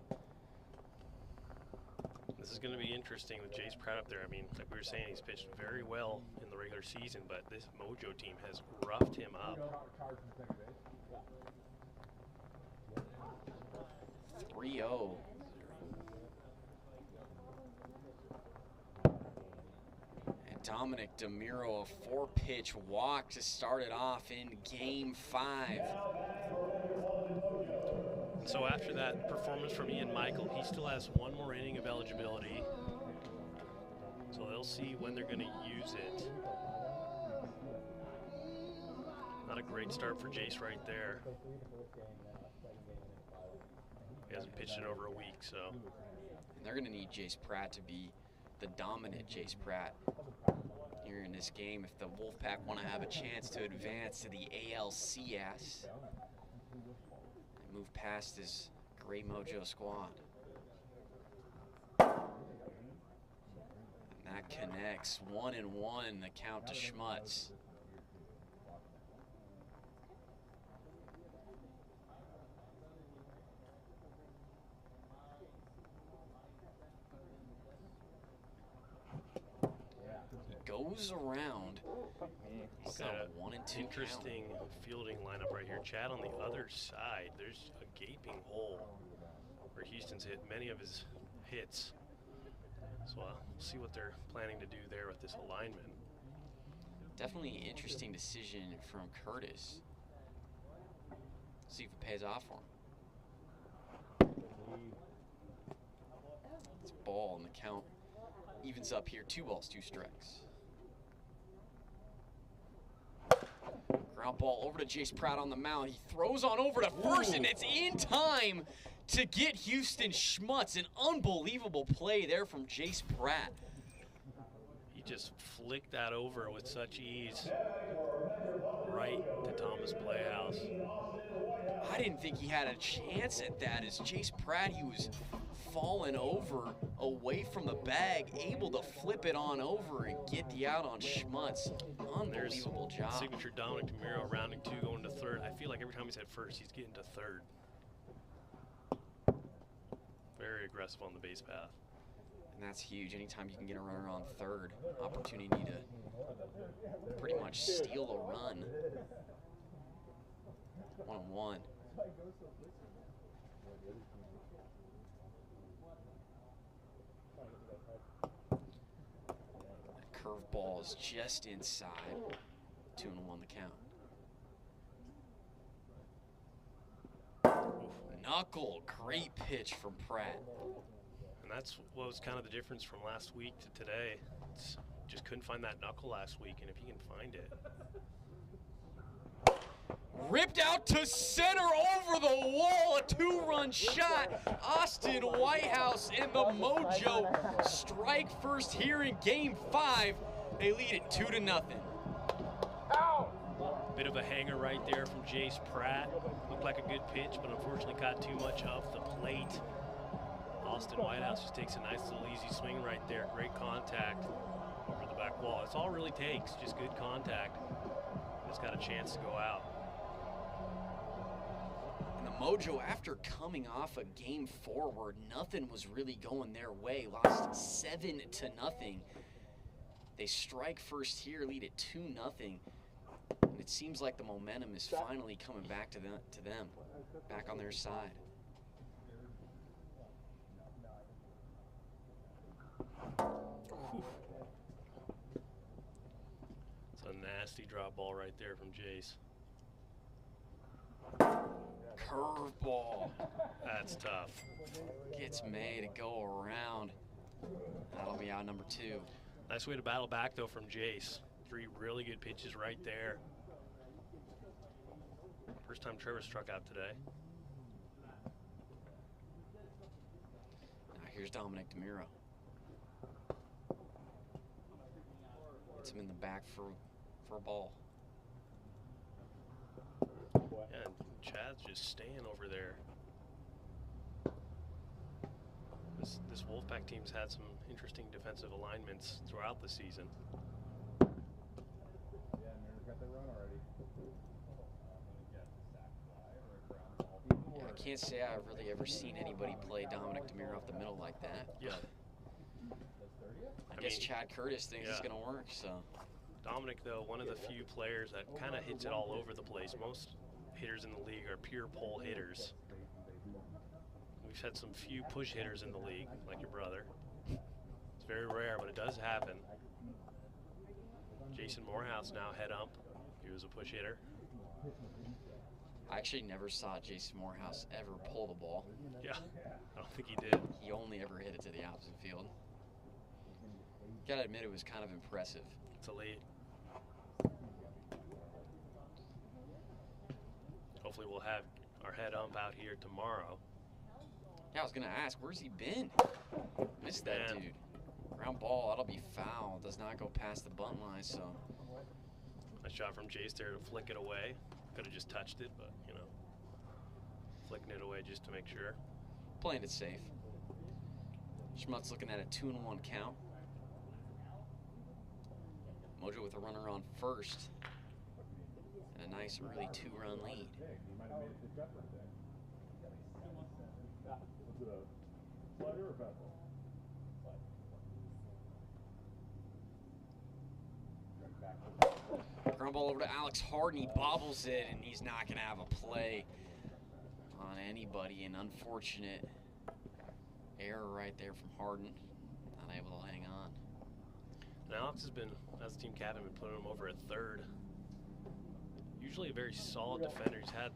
This is going to be interesting with Jace Pratt up there. I mean, like we were saying, he's pitched very well in the regular season, but this Mojo team has roughed him up. 3-0. And Dominic DeMiro, a 4-pitch walk to start it off in Game 5. So after that performance from Ian Michael, he still has one more inning of eligibility. So they'll see when they're going to use it. Not a great start for Jace right there. He hasn't pitched in over a week, so. And they're going to need Jace Pratt to be the dominant Jace Pratt here in this game if the Wolfpack want to have a chance to advance to the ALCS. Move past this great Mojo squad. And that connects. 1-1, the count to Schmutz. He goes around. Got a 1-2 interesting fielding lineup right here. Chad on the other side. There's a gaping hole where Houston's hit many of his hits. So we'll see what they're planning to do there with this alignment. Definitely an interesting decision from Curtis. See if it pays off for him. It's a ball, and the count evens up here. 2 balls, 2 strikes. Ground ball over to Jace Pratt on the mound. He throws on over to first, and it's in time to get Houston Schmutz. An unbelievable play there from Jace Pratt. He just flicked that over with such ease right to Thomas Playhouse. I didn't think he had a chance at that. As Jace Pratt, he was falling over away from the bag, able to flip it on over and get the out on Schmutz. Unbelievable job. Signature Dominic DeMiro rounding 2 going to third. I feel like every time he's at first, he's getting to third. Very aggressive on the base path. And that's huge. Anytime you can get a runner on third, opportunity to pretty much steal a run. 1-1. Curveball is just inside. 2-1 the count. Knuckle, great pitch from Pratt. And that's what was kind of the difference from last week to today. Just couldn't find that knuckle last week, and if you can find it. Ripped out to center over the wall, a 2-run shot. Austin Whitehouse and the Mojo strike first here in Game 5. They lead it 2-0. Bit of a hanger right there from Jace Pratt. Looked like a good pitch, but unfortunately caught too much off the plate. Austin Whitehouse just takes a nice little easy swing right there. Great contact over the back wall. That's all it really takes, just good contact. It's got a chance to go out. And the Mojo, after coming off a Game 4 where nothing was really going their way, lost 7-0. They strike first here, lead it 2-0. And it seems like the momentum is finally coming back to them, back on their side. Whew. It's a nasty drop ball right there from Jace. Curveball. That's tough. Gets May to go around. That'll be out number 2. Nice way to battle back, though, from Jace. 3 really good pitches right there. First time Trevor struck out today. Now here's Dominic DeMiro. Hits him in the back for a ball. Yeah, and Chad's just staying over there. This Wolfpack team's had some interesting defensive alignments throughout the season. Yeah, I can't say I've really ever seen anybody play Dominic Demir off the middle like that. Yeah. I guess Chad Curtis thinks it's going to work, so. Dominic, though, one of the few players that kind of hits it all over the place. Most hitters in the league are pure pull hitters. We've had some few push hitters in the league, like your brother. It's very rare, but it does happen. Jason Morehouse now head ump. He was a push hitter. I actually never saw Jason Morehouse ever pull the ball. Yeah, I don't think he did. He only ever hit it to the opposite field. Gotta admit, it was kind of impressive. It's a lead. Hopefully we'll have our head ump out here tomorrow. Yeah, I was gonna ask, where's he been? Missed that dude. Ground ball, that'll be foul. Does not go past the bunt line, so. Nice shot from Jace there to flick it away. Could have just touched it, but, you know, flicking it away just to make sure. Playing it safe. Schmutz looking at a 2-1 count. Mojo with a runner on first. And a nice early 2-run lead. Ground ball over to Alex Harden. He bobbles it, and he's not going to have a play on anybody. An unfortunate error right there from Harden. Not able to hang on. And Alex has been, as team captain, been putting him over at third. Usually a very solid defender. He's had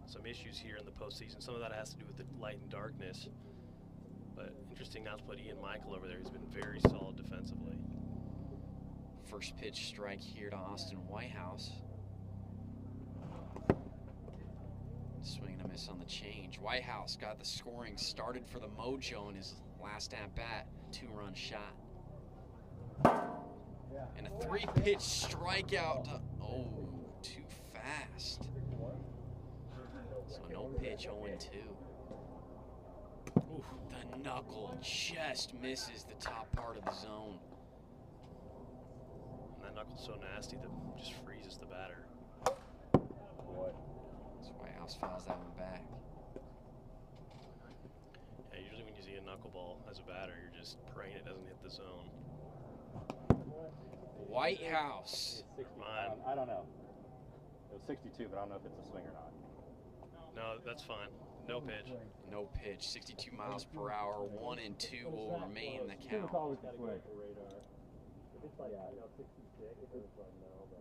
some issues here in the postseason. Some of that has to do with the light and darkness. But interesting now to put Ian Michael over there. He's been very solid defensively. First pitch strike here to Austin Whitehouse. Swing and a miss on the change. Whitehouse got the scoring started for the Mojo in his last at-bat. 2-run shot. And a 3-pitch strikeout to, too fast. So no pitch, 0-2. The knuckle just misses the top part of the zone. And that knuckle's so nasty that it just freezes the batter. That's why House fouls that one back. Yeah, usually when you see a knuckleball as a batter, you're just praying it doesn't hit the zone. Whitehouse. I don't know. It was 62, but I don't know if it's a swing or not. No, that's fine. No pitch. No pitch. 62 miles per hour. 1 and 2 will remain the count.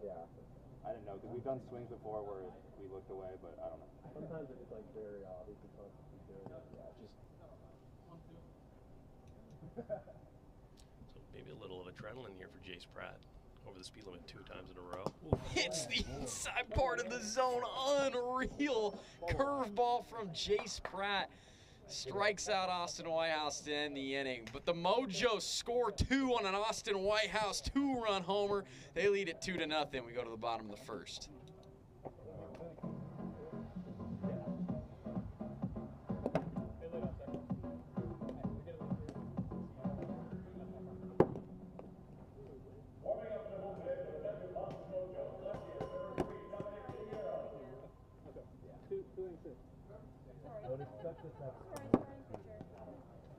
Yeah. I didn't know, because we've done swings before where we looked away, but I don't know. Sometimes it's like very obvious. So maybe a little of adrenaline here for Jace Pratt. Over the speed limit 2 times in a row. Hits the inside part of the zone. Unreal curveball from Jace Pratt. Strikes out Austin Whitehouse to end the inning. But the Mojo score 2 on an Austin Whitehouse 2-run homer. They lead it 2-0. We go to the bottom of the first.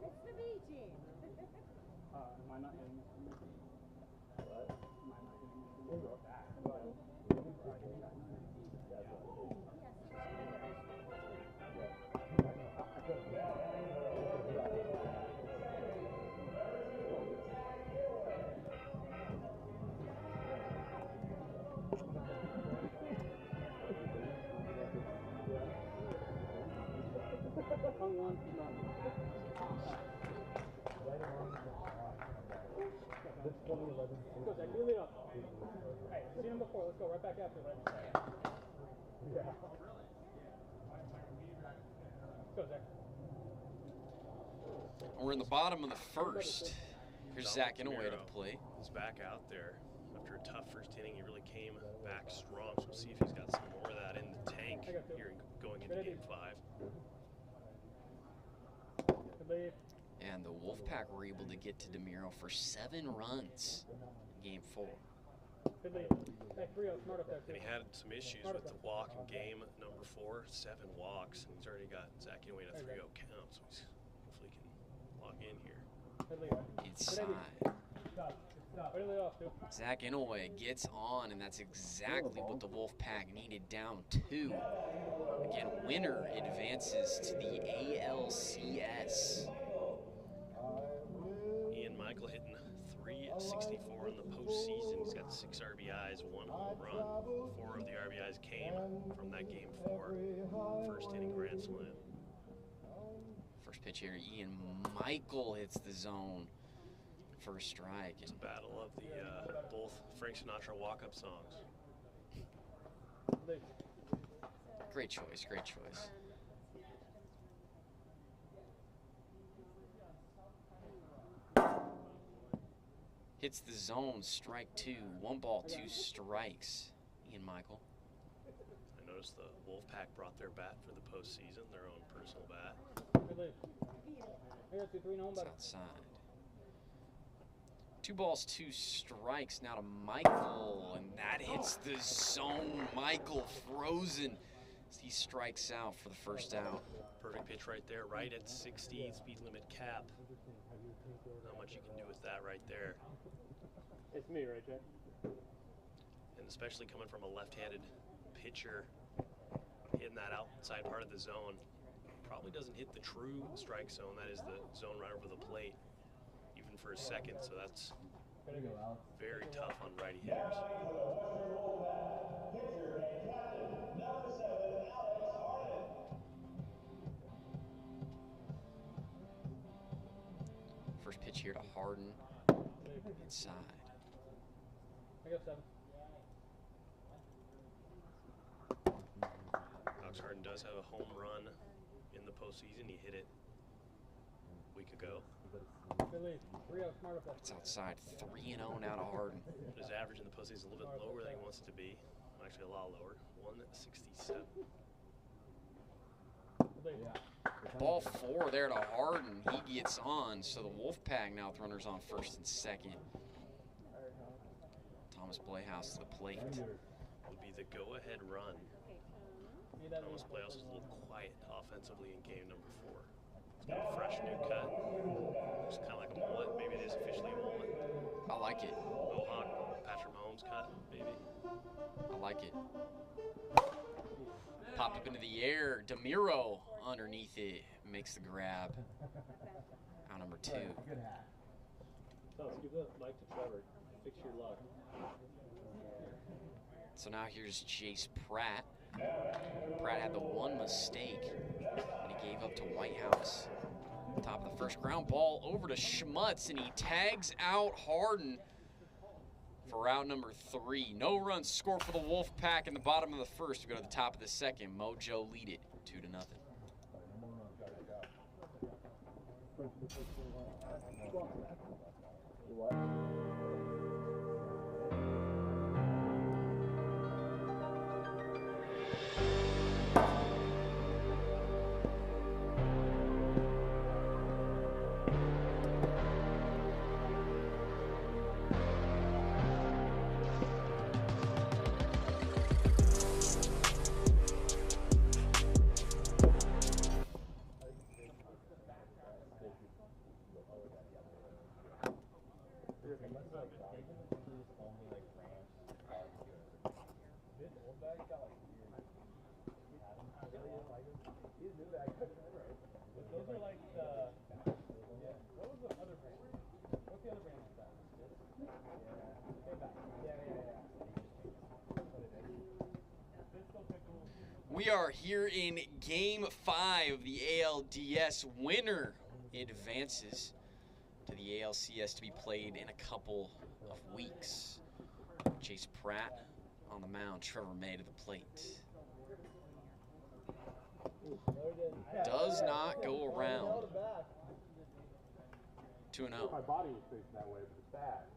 It's the B team. Am I not hitting this? What? Am I not hitting this? We'll go back. Hey, seen him before. Let's go right back after that. Yeah. Let's go, Zach. We're in the bottom of the first. Here's Zach Inouye to play. He's back out there after after a tough first inning, he really came back strong. So we'll see if he's got some more of that in the tank here going into Game 5. And the Wolfpack were able to get to DeMiro for 7 runs in Game 4. And he had some issues with the walk in game number 4, 7 walks, and he's already got Zach Inouye in a 3-0 count, so he's hopefully can log in here. Inside. Zach Inouye gets on, and that's exactly what the Wolfpack needed, down 2. Again, winner advances to the ALCS. Ian Michael hitting .364 in the postseason. He's got 6 RBIs, 1 home run. 4 of the RBIs came from that Game 4 first inning grand slam. First pitch here, Ian Michael hits the zone. First strike. It's a battle of the both Frank Sinatra walk-up songs. Great choice, great choice. Hits the zone, strike 2. 1 ball, 2 strikes. Ian Michael. I noticed the Wolfpack brought their bat for the postseason, their own personal bat. It's outside. 2 balls, 2 strikes now to Michael, and that hits the zone. Michael frozen as he strikes out for the first out. Perfect pitch right there, right at 60 speed limit cap. Not much you can do with that right there. It's me, right, Jay? And especially coming from a left-handed pitcher, hitting that outside part of the zone. Probably doesn't hit the true strike zone, that is the zone right over the plate, even for a second, so that's very tough on righty hitters. First pitch here to Harden, inside. I got 7. Alex Harden does have a home run in the postseason. He hit it a week ago. It's outside. 3-0 now to Harden. His average in the postseason is a little bit lower than he wants it to be. Actually, a lot lower. 167. Ball 4 there to Harden. He gets on, so the Wolfpack now with runners on first and second. Thomas Playhouse to the plate. Would be the go-ahead run. Thomas Playhouse is a little quiet offensively in game number 4. He's got a fresh new cut. Looks kind of like a mullet. Maybe it is officially a mullet. I like it. Mohawk, Patrick Mahomes cut, maybe. I like it. Popped up into the air. DeMiro underneath it makes the grab. Out number 2. So give the mic to Trevor. Fix your luck. So now here's Jace Pratt. Pratt had the one mistake, and he gave up to Whitehouse. Top of the first, ground ball over to Schmutz, and he tags out Harden for out number 3. No runs scored for the Wolfpack in the bottom of the first. We go to the top of the second. Mojo lead it 2-0. We are here in Game 5. The ALDS winner advances to the ALCS to be played in a couple of weeks. Jace Pratt on the mound, Trevor May to the plate. Does not go around. 2-0. My body was facing that way, but it's bad.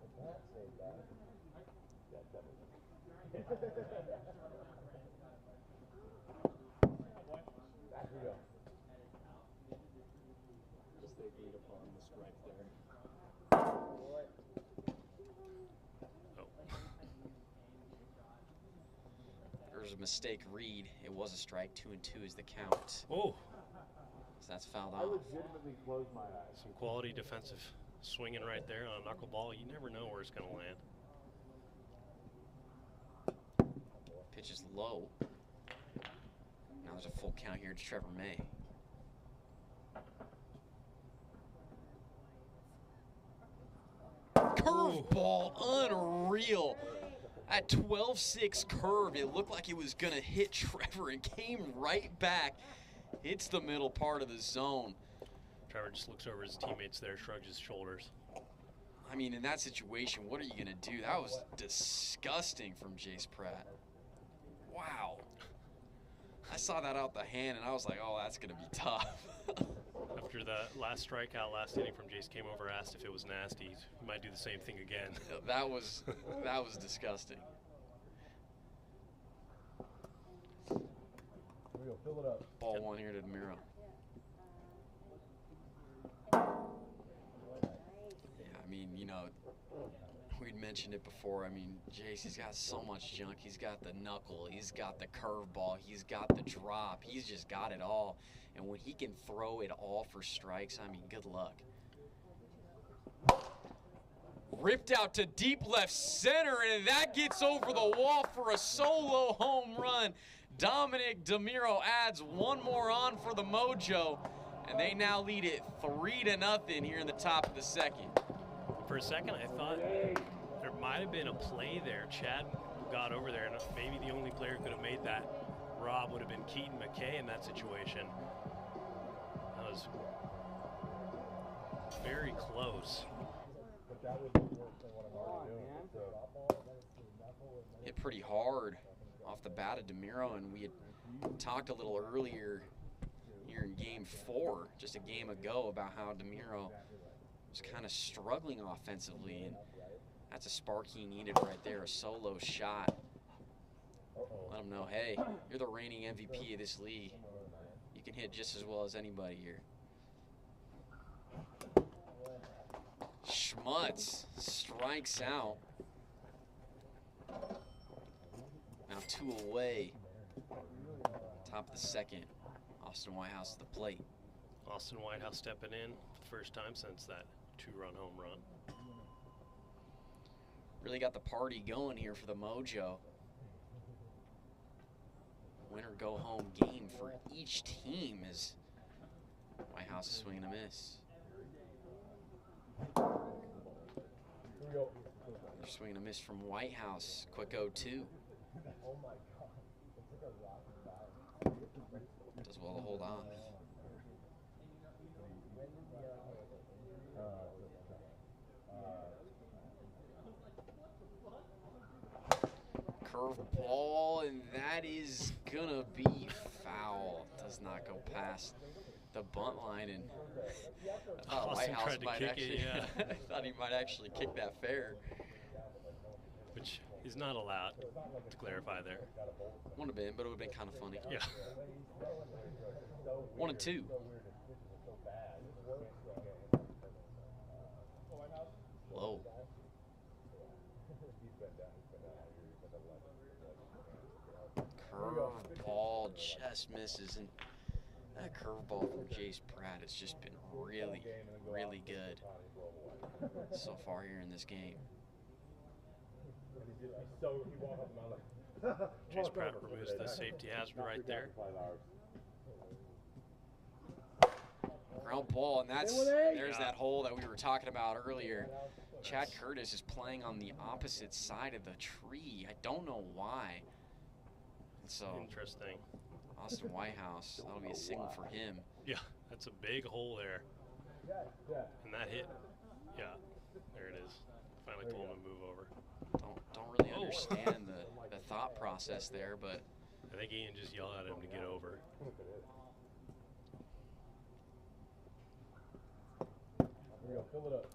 Just they agreed upon the strike there. There's a mistake read. It was a strike. 2-2 is the count. Oh. So that's fouled I off. legitimately closed my eyes. Some quality defensive swinging right there on a knuckleball. You never know where it's going to land. Pitch is low. Now there's a full count here to Trevor May. Curveball, unreal. At 12-6 curve, it looked like it was going to hit Trevor and came right back. Hits the middle part of the zone. Trevor just looks over his teammates there, shrugs his shoulders. I mean, in that situation, what are you going to do? That was disgusting from Jace Pratt. Wow. I saw that out the hand, and I was like, oh, that's going to be tough. After the last strikeout last inning from Jace came over, asked if it was nasty. He might do the same thing again. That was disgusting. Fill it up. Ball one here to DeMiro. Yeah, I mean, you know, we'd mentioned it before. I mean, Jace, he's got so much junk. He's got the knuckle. He's got the curveball. He's got the drop. He's just got it all. And when he can throw it all for strikes, I mean, good luck. Ripped out to deep left center, and that gets over the wall for a solo home run. Dominic DeMiro adds one more on for the Mojo, and they now lead it 3-0 here in the top of the second. For a second, I thought there might have been a play there. Chad got over there, and maybe the only player who could have made that rob would have been Keaton McKay in that situation. That was very close. Hit pretty hard off the bat of DeMiro, and we had talked a little earlier here in game 4, just a game ago, about how DeMiro was kind of struggling offensively, and that's a spark he needed right there, a solo shot. Let him know, hey, you're the reigning MVP of this league. You can hit just as well as anybody here. Schmutz strikes out. Now 2 away. Top of the second. Austin Whitehouse at the plate. Austin Whitehouse stepping in for the first time since that 2-run home run. Really got the party going here for the Mojo. Win or go home game for each team as Whitehouse is swinging a miss. They're swinging a miss from Whitehouse. Quick 0-2. Does well to hold off. Curveball, and that is gonna be foul. Does not go past the bunt line, and I thought Whitehouse might actually. I thought he might actually kick that fair, which is not allowed. To clarify there, would have been, but it would have been kind of funny. Yeah. 1-2. Low. Curveball just misses, and that curveball from Jace Pratt has just been really, really good so far here in this game. Jace Pratt removes the safety hazard right there. Ground ball, and there's that hole that we were talking about earlier. Chad Curtis is playing on the opposite side of the tree. I don't know why. So interesting. Austin Whitehouse, that'll be a signal for him. Yeah, that's a big hole there. And that hit, yeah, there it is. Finally told him to move over. Don't really understand the thought process there, but I think Ian just yelled at him to get over. Fill it up.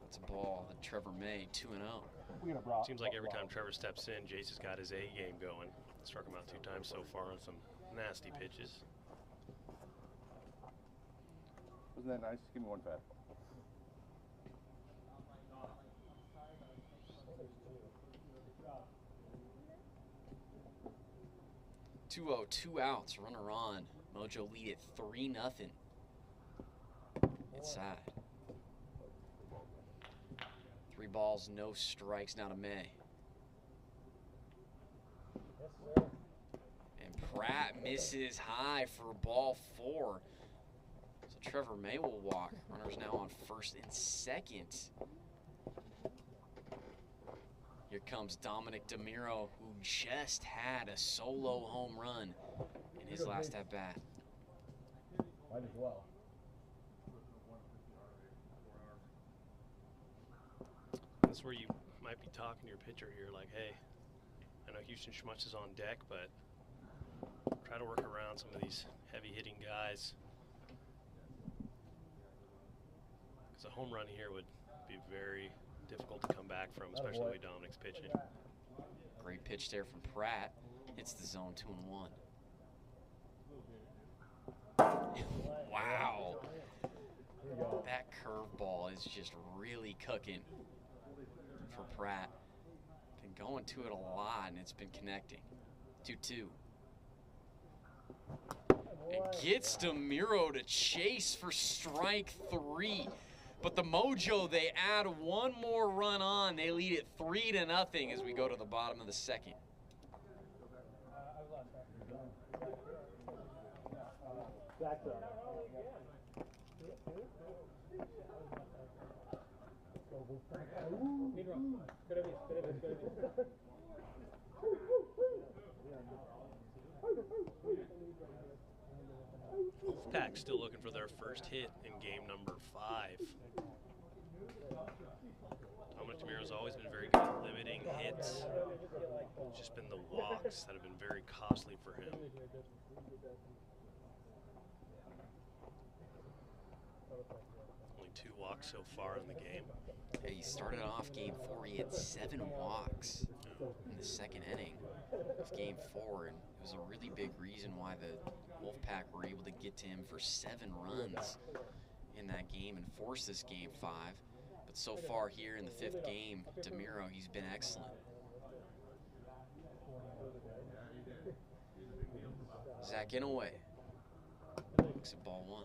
It's a ball to Trevor May, 2-0. Seems like every time Trevor steps in, Jace has got his A game going. Struck him out 2 times so far on some nasty pitches. Wasn't that nice? Give me one fat. Two-0, 2 outs, runner on. Mojo lead it 3-0. Inside. 3 balls, no strikes, now to May. And Pratt misses high for ball 4. So Trevor May will walk. Runners now on first and second. Here comes Dominic DeMiro, who just had a solo home run in his last at-bat. Might as well. That's where you might be talking to your pitcher here, like, hey, I know Houston Schmutz is on deck, but try to work around some of these heavy-hitting guys. Because a home run here would be very difficult to come back from, especially the way Dominic's pitching. Great pitch there from Pratt. Hits the zone, 2-1. Wow. That curveball is just really cooking for Pratt. Been going to it a lot, and it's been connecting. 2-2. And gets DeMiro to chase for strike 3. But the Mojo, they add 1 more run on. They lead it 3-0 as we go to the bottom of the second. Wolfpack still looking for their first hit in game number 5. Dominic DeMiro's always been very good at limiting hits. It's just been the walks that have been very costly for him. Only 2 walks so far in the game. Yeah, he started off game 4. He had 7 walks in the second inning of game 4, and it was a really big reason why the Wolfpack were able to get to him for 7 runs in that game and force this game 5. But so far here in the 5th game, DeMiro, he's been excellent. Zach Inouye makes it ball 1.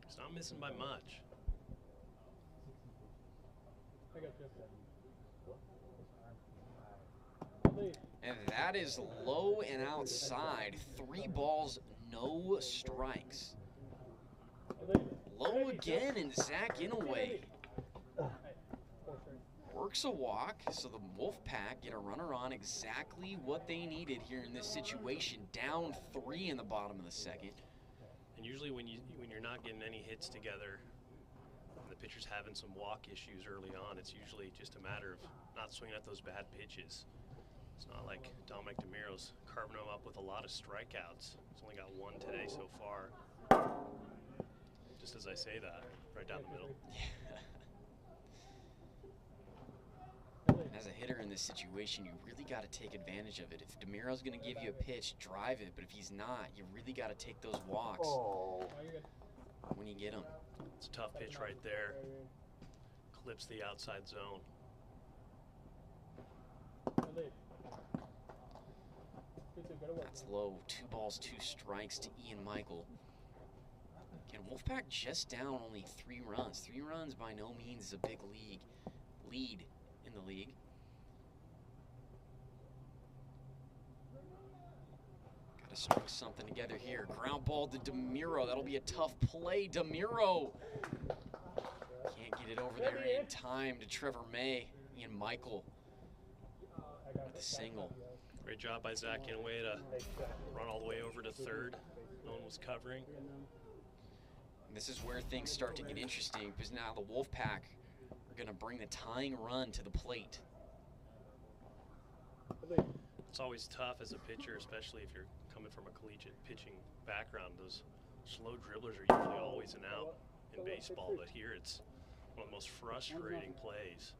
He's not missing by much. And that is low and outside. 3 balls, no strikes. Low again, and Zach Inouye works a walk, so the Wolfpack get a runner on, exactly what they needed here in this situation. Down 3 in the bottom of the second. And usually when you're not getting any hits together, and the pitcher's having some walk issues early on, it's usually just a matter of not swinging at those bad pitches. It's not like Dominic DeMiro's carving them up with a lot of strikeouts. He's only got 1 today so far. Just as I say that, right down the middle. As a hitter in this situation, you really got to take advantage of it. If DeMiro's going to give you a pitch, drive it. But if he's not, you really got to take those walks when you get them. It's a tough pitch right there. Clips the outside zone. That's low. 2 balls, 2 strikes to Ian Michael. Again, Wolfpack just down only 3 runs. 3 runs by no means is a big lead in the league. Got to string something together here. Ground ball to DeMiro. That'll be a tough play. DeMiro can't get it over there in time to Trevor May. Ian Michael with a single. Great job by Zach Inouye to run all the way over to third. No one was covering. And this is where things start to get interesting, because now the Wolfpack are going to bring the tying run to the plate. It's always tough as a pitcher, especially if you're coming from a collegiate pitching background, those slow dribblers are usually always an out in baseball, but here it's one of the most frustrating plays.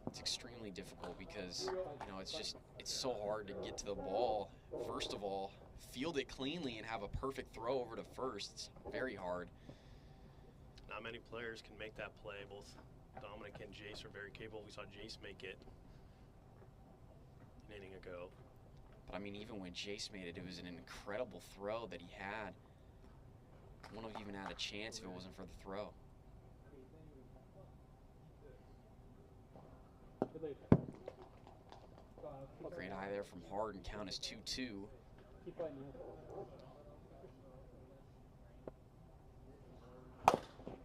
It's extremely difficult because, you know, it's so hard to get to the ball. First of all, field it cleanly and have a perfect throw over to first. It's very hard. Not many players can make that play. Both Dominic and Jace are very capable. We saw Jace make it an inning ago. But I mean, even when Jace made it, it was an incredible throw that he had. Wouldn't have even had a chance if it wasn't for the throw. Great eye there from Harden. Count is 2-2.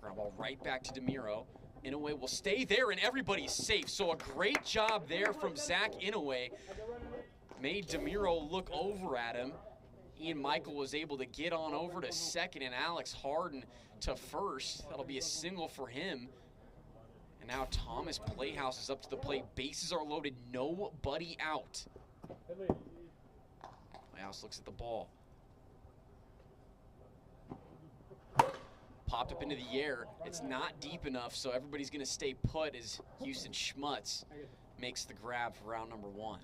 Ground ball right back to DeMiro. Inouye will stay there and everybody's safe. So a great job there from Zach Inouye. Made DeMiro look over at him. Ian Michael was able to get on over to second and Alex Harden to first. That'll be a single for him. And now Thomas Playhouse is up to the plate. Bases are loaded, nobody out. Playhouse looks at the ball. Popped up into the air. It's not deep enough, so everybody's going to stay put as Houston Schmutz makes the grab for round number 1.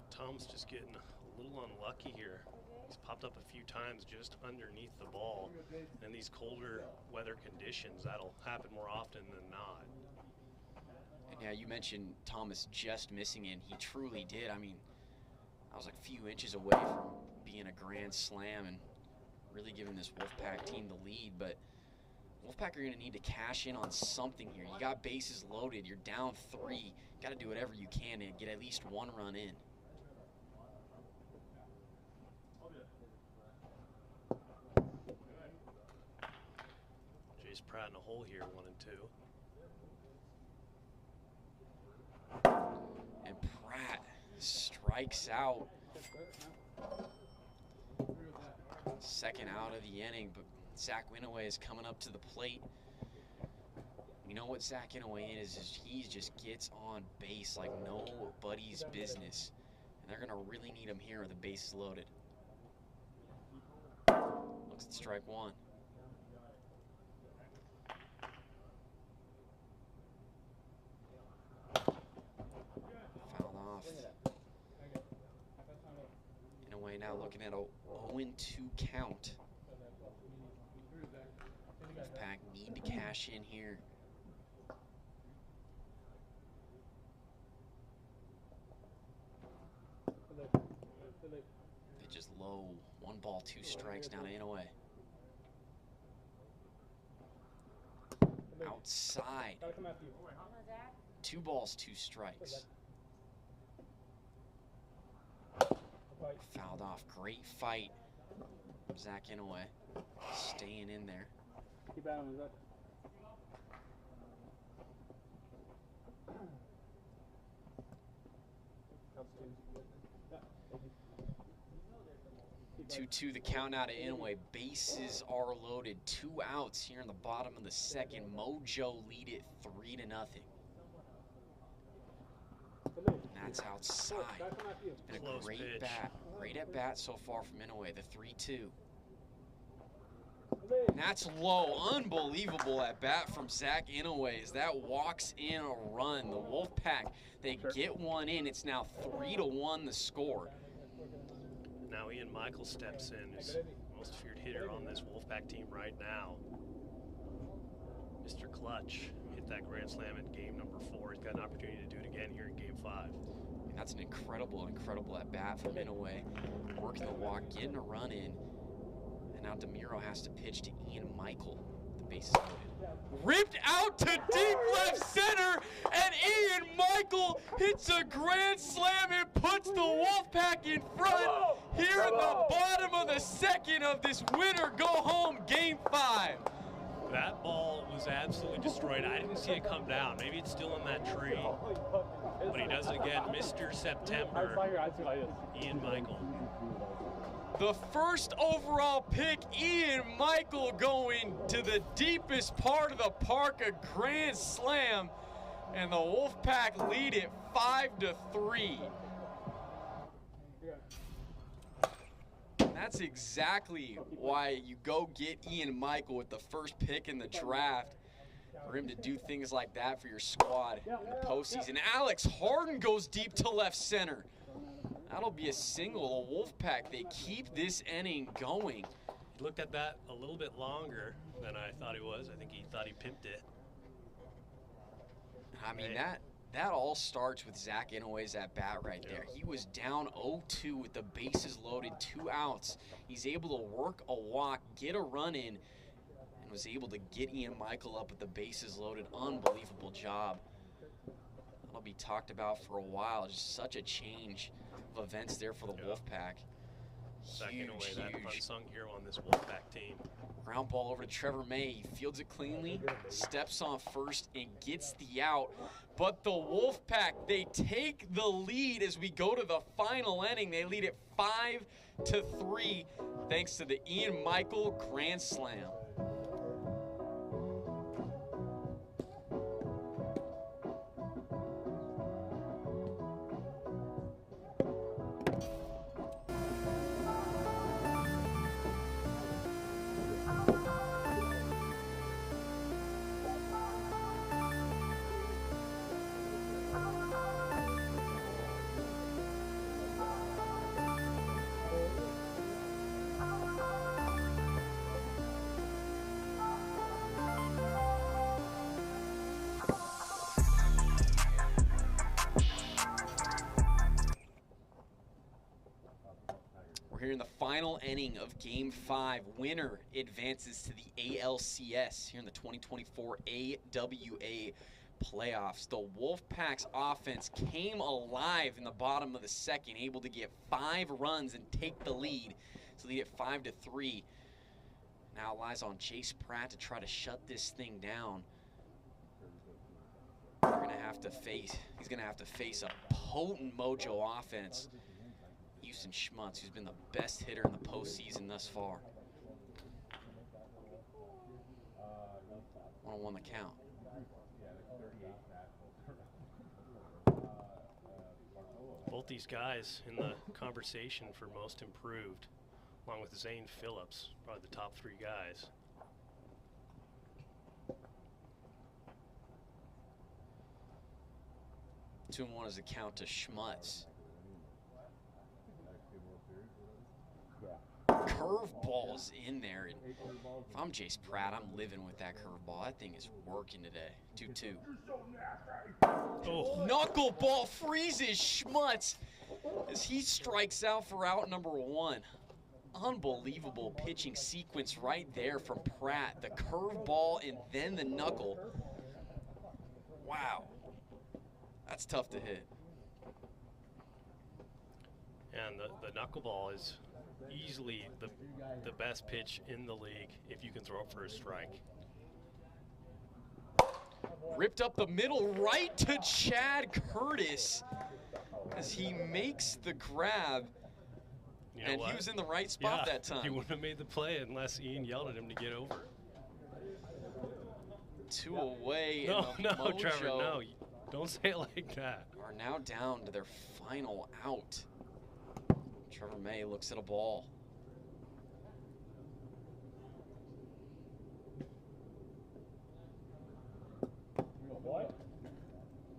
Tom's just getting a little unlucky here. He's popped up a few times just underneath the ball. And in these colder weather conditions, that'll happen more often than not. And yeah, you mentioned Thomas just missing it. He truly did. I mean, I was like a few inches away from being a grand slam and really giving this Wolfpack team the lead. But Wolfpack are going to need to cash in on something here. You got bases loaded. You're down 3. You got to do whatever you can to get at least 1 run in. Jace Pratt in a hole here, 1 and 2. And Pratt strikes out. Second out of the inning, but Zach Inouye is coming up to the plate. You know what Zach Inouye is he just gets on base like nobody's business. And they're going to really need him here with the bases loaded. Looks at strike 1. Fouled off. Inouye now looking at a 0-2 count. Wolfpack need to cash in here. They just low. 1 ball, 2 strikes down to Inouye. Outside. 2 balls, 2 strikes. Fouled off. Great fight from Zach Inouye. Staying in there. Keep at him, Zach. 2-2 the count now to Inouye. Bases are loaded. 2 outs here in the bottom of the second. Mojo lead it 3-0. And that's outside. It's been a Close great pitch. bat. Great at bat so far from Inouye. The 3-2. And that's low. Unbelievable at bat from Zach Inouye as that walks in a run. The Wolfpack, they get 1 in. It's now 3-1 the score. Now Ian Michael steps in, who's the most feared hitter on this Wolfpack team right now. Mr. Clutch hit that grand slam in game number 4. He's got an opportunity to do it again here in game 5. And that's an incredible at bat from Inouye. Working the walk, getting a run in. And now DeMiro has to pitch to Ian Michael. The base is loaded. Ripped out to deep left center, and Ian Michael hits a grand slam and puts the Wolfpack in front here in the bottom of the second of this winner go home game 5. That ball was absolutely destroyed. I didn't see it come down. Maybe it's still in that tree. But he does it again. Mr. September, Ian Michael. The first overall pick, Ian Michael, going to the deepest part of the park, a grand slam, and the Wolfpack lead it 5-3. That's exactly why you go get Ian Michael with the first pick in the draft, for him to do things like that for your squad in the postseason. Alex Harden goes deep to left center. That'll be a single. The Wolfpack, they keep this inning going. He looked at that a little bit longer than I thought he was. I think he thought he pimped it. I mean, that all starts with Zach Inouye's at bat right there. He was down 0-2 with the bases loaded, 2 outs. He's able to work a walk, get a run in, and was able to get Ian Michael up with the bases loaded. Unbelievable job. That'll be talked about for a while. Just such a change of events there for the Wolfpack. Second away, that unsung hero on this Wolfpack team. Ground ball over to Trevor May. He fields it cleanly, steps on first, and gets the out. But the Wolfpack, they take the lead as we go to the final inning. They lead it 5-3 thanks to the Ian Michael grand slam. Here in the final inning of Game 5, winner advances to the ALCS here in the 2024 AWA playoffs. The Wolfpack's offense came alive in the bottom of the second, able to get 5 runs and take the lead. So they get 5-3. Now it lies on Jace Pratt to try to shut this thing down. He's gonna have to face a potent Mojo offense. Houston Schmutz, who's been the best hitter in the postseason thus far. 1-1 the count. Both these guys in the conversation for most improved, along with Zane Phillips, probably the top 3 guys. Two and 1 is the count to Schmutz. Curveball's in there, and if I'm Jace Pratt, I'm living with that curveball. That thing is working today. 2-2. Oh. Knuckleball freezes Schmutz as he strikes out for out number 1. Unbelievable pitching sequence right there from Pratt. The curveball and then the knuckle. Wow. That's tough to hit. And the knuckleball is easily the best pitch in the league if you can throw it for a strike. Ripped up the middle right to Chad Curtis as he makes the grab. You know and what? He was in the right spot that time. He wouldn't have made the play unless Ian yelled at him to get over. 2 away. No, Mojo Trevor, no. Don't say it like that. Are now down to their final out. Trevor May looks at a ball.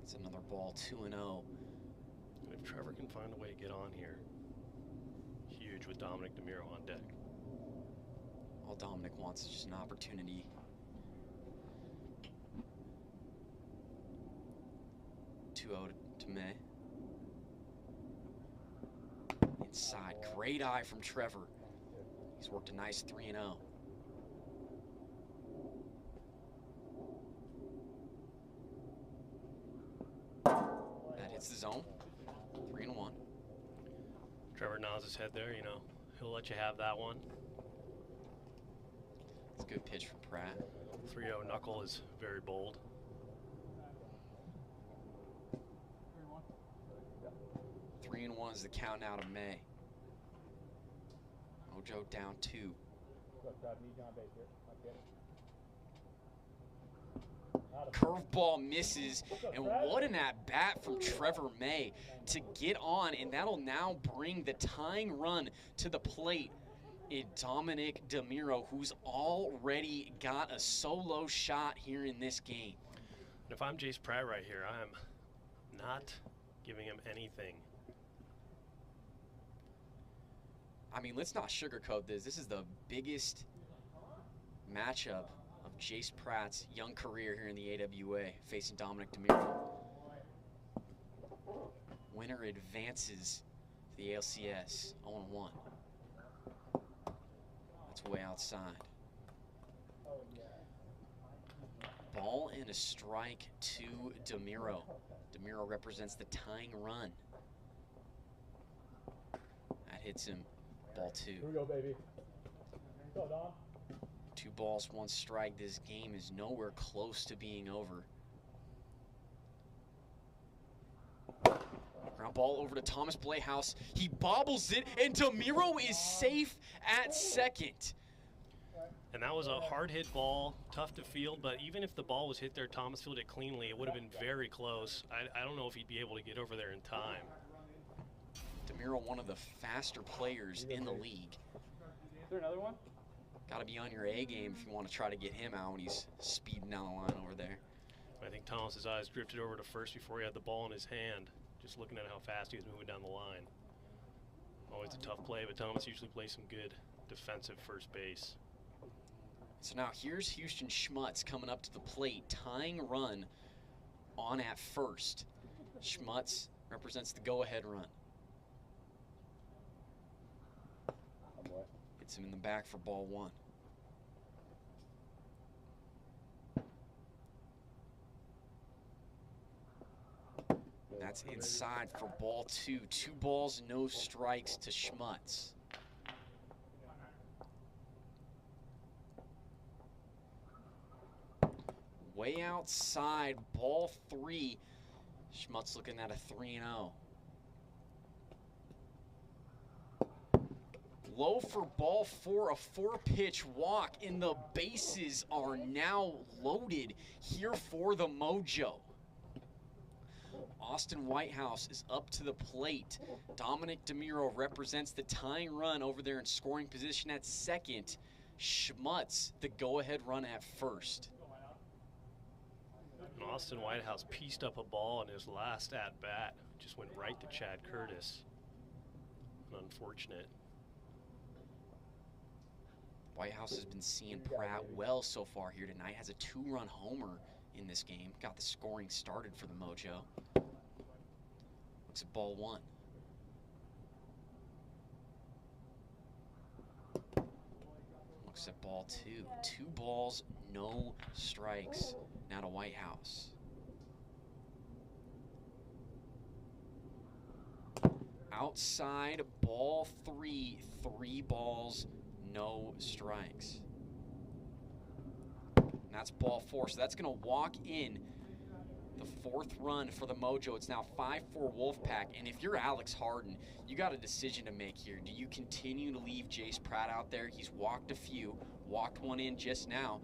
It's another ball, 2-0. If Trevor can find a way to get on here, huge with Dominic DeMiro on deck. All Dominic wants is just an opportunity. To May. Inside, great eye from Trevor. He's worked a nice 3-0. That hits the zone. 3-1. Trevor nods his head there, you know. He'll let you have that one. It's a good pitch from Pratt. 3-0 knuckle is very bold. 3-1 is the count now to May. Mojo down 2. Curveball misses, and what an at-bat from Trevor May to get on, and that'll now bring the tying run to the plate Dominic DeMiro, who's already got a solo shot here in this game. And if I'm Jace Pratt right here, I'm not giving him anything. I mean, let's not sugarcoat this. This is the biggest matchup of Jace Pratt's young career here in the AWA, facing Dominic DeMiro. Winner advances to the ALCS 0-1. That's way outside. Ball and a strike to DeMiro. DeMiro represents the tying run. That hits him. Ball 2. Here we go, baby. Go, Don. 2 balls, 1 strike. This game is nowhere close to being over. Ground ball over to Thomas Playhouse. He bobbles it, and DeMiro is safe at second. And that was a hard hit ball, tough to field, but even if the ball was hit there, Thomas fielded it cleanly, it would have been very close. I don't know if he'd be able to get over there in time. DeMiro, one of the faster players in the league. Is there another one? Got to be on your A game if you want to try to get him out when he's speeding down the line over there. I think Thomas's eyes drifted over to first before he had the ball in his hand, just looking at how fast he was moving down the line. Always a tough play, but Thomas usually plays some good defensive first base. So now here's Houston Schmutz coming up to the plate, tying run on at first. Schmutz represents the go-ahead run. Hits him in the back for ball 1. That's inside for ball 2. 2 balls, no strikes to Schmutz. Way outside, ball 3. Schmutz looking at a 3-0. Low for ball 4, a 4-pitch walk, and the bases are now loaded here for the Mojo. Austin Whitehouse is up to the plate. Dominic DeMiro represents the tying run over there in scoring position at second. Schmutz, the go-ahead run at first. And Austin Whitehouse pieced up a ball in his last at-bat. Just went right to Chad Curtis. Unfortunate. Whitehouse has been seeing Pratt well so far here tonight. Has a 2-run homer in this game. Got the scoring started for the Mojo. Looks at ball 1. Looks at ball 2. 2 balls, no strikes. Now to Whitehouse. Outside, ball 3. 3 balls, no strikes. And that's ball 4. So that's going to walk in the 4th run for the Mojo. It's now 5-4 Wolfpack. And if you're Alex Harden, you got a decision to make here. Do you continue to leave Jace Pratt out there? He's walked a few, walked one in just now.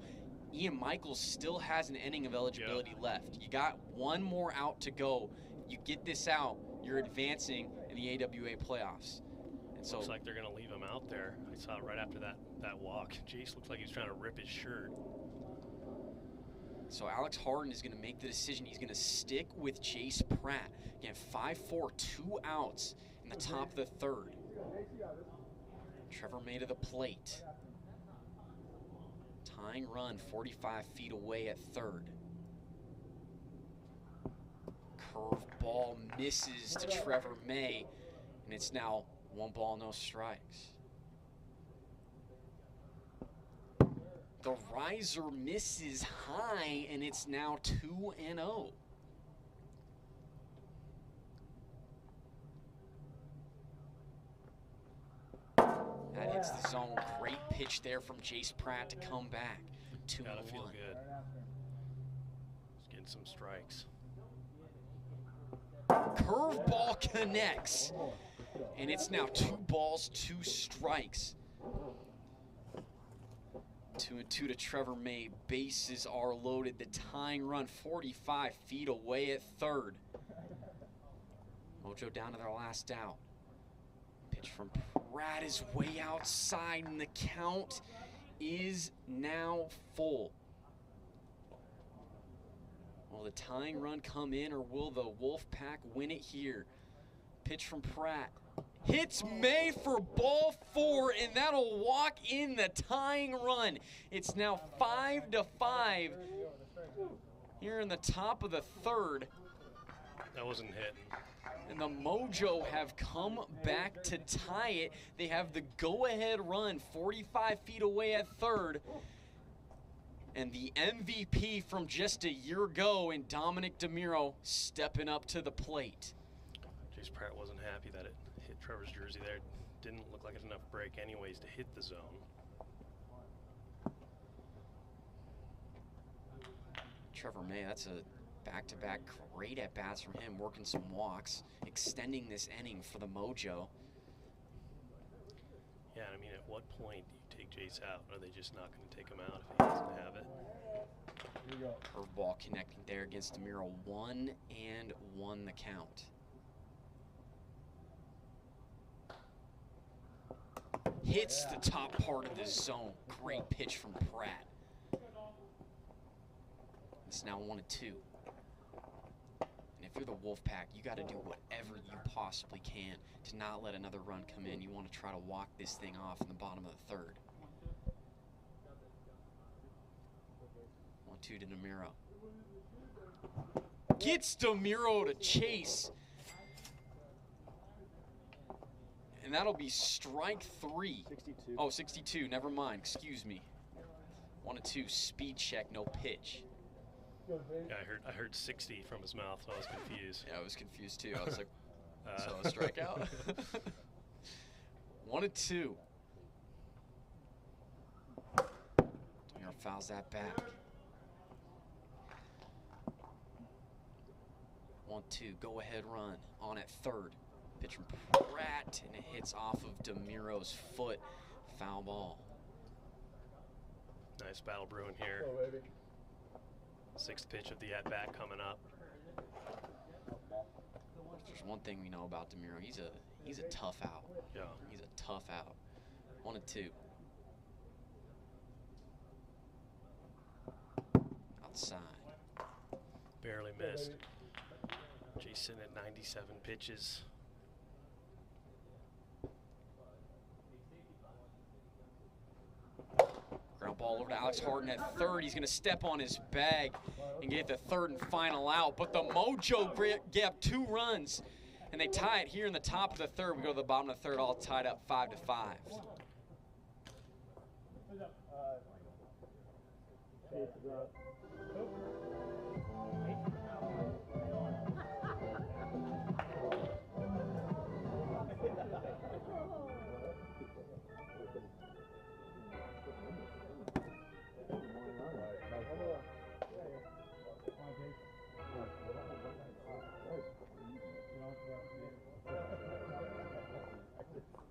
Ian Michaels still has an inning of eligibility left. You got 1 more out to go. You get this out, you're advancing in the AWA playoffs. And so looks like they're going to leave him out there. I saw it right after that walk. Jace looks like he's trying to rip his shirt. So Alex Harden is going to make the decision. He's going to stick with Jace Pratt. Again, 5-4, 2 outs in the top of the 3rd. Trevor May to the plate. Tying run 45 feet away at 3rd. Curve ball misses to Trevor May, and it's now 1 ball, no strikes. The riser misses high, and it's now 2-0. That hits the zone. Great pitch there from Jace Pratt to come back. 2-1. Gotta feel good. He's getting some strikes. Curveball connects, and it's now 2 balls, 2 strikes. 2-2 to Trevor May. Bases are loaded. The tying run 45 feet away at 3rd. Mojo down to their last out. Pitch from Pratt is way outside, and the count is now full. Will the tying run come in, or will the Wolfpack win it here? Pitch from Pratt. Hits May for ball 4, and that'll walk in the tying run. It's now 5-5 here in the top of the third. That wasn't hitting. And the Mojo have come back to tie it. They have the go-ahead run 45 feet away at third. And the MVP from just a year ago in Dominic DeMiro stepping up to the plate. Jace Pratt wasn't happy that it hit Trevor's jersey there. Didn't look like enough break anyways to hit the zone. Trevor May, that's a back-to-back great at-bats from him, working some walks, extending this inning for the Mojo. Yeah, I mean, at what point do you take Jace out? Are they just not going to take him out if he doesn't have it? Curveball connecting there against DeMiro. 1-1 the count. Hits the top part of the zone. Great pitch from Pratt. It's now 1-2. And if you're the Wolfpack, you got to do whatever you possibly can to not let another run come in. You want to try to walk this thing off in the bottom of the third. 1-2 to DeMiro. Gets DeMiro to chase. And that'll be strike 3. 62. Oh, 62. Never mind. Excuse me. 1-2. Speed check. No pitch. Yeah, I heard 60 from his mouth, so I was confused. Yeah, I was confused too. I was like, so a strikeout? 1-2. DeMiro fouls that back. 1-2. Go ahead run on at third. Pitch from Pratt, and it hits off of DeMiro's foot. Foul ball. Nice battle brewing here. Oh, baby. 6th pitch of the at-bat coming up. If there's one thing we know about DeMiro, he's a tough out. Yeah. He's a tough out. 1-2. Outside. Barely missed. Jason at 97 pitches. Ground ball over to Alex Harden at third. He's going to step on his bag and get the third and final out. But the Mojo gave 2 runs, and they tie it here in the top of the third. We go to the bottom of the third, all tied up 5-5.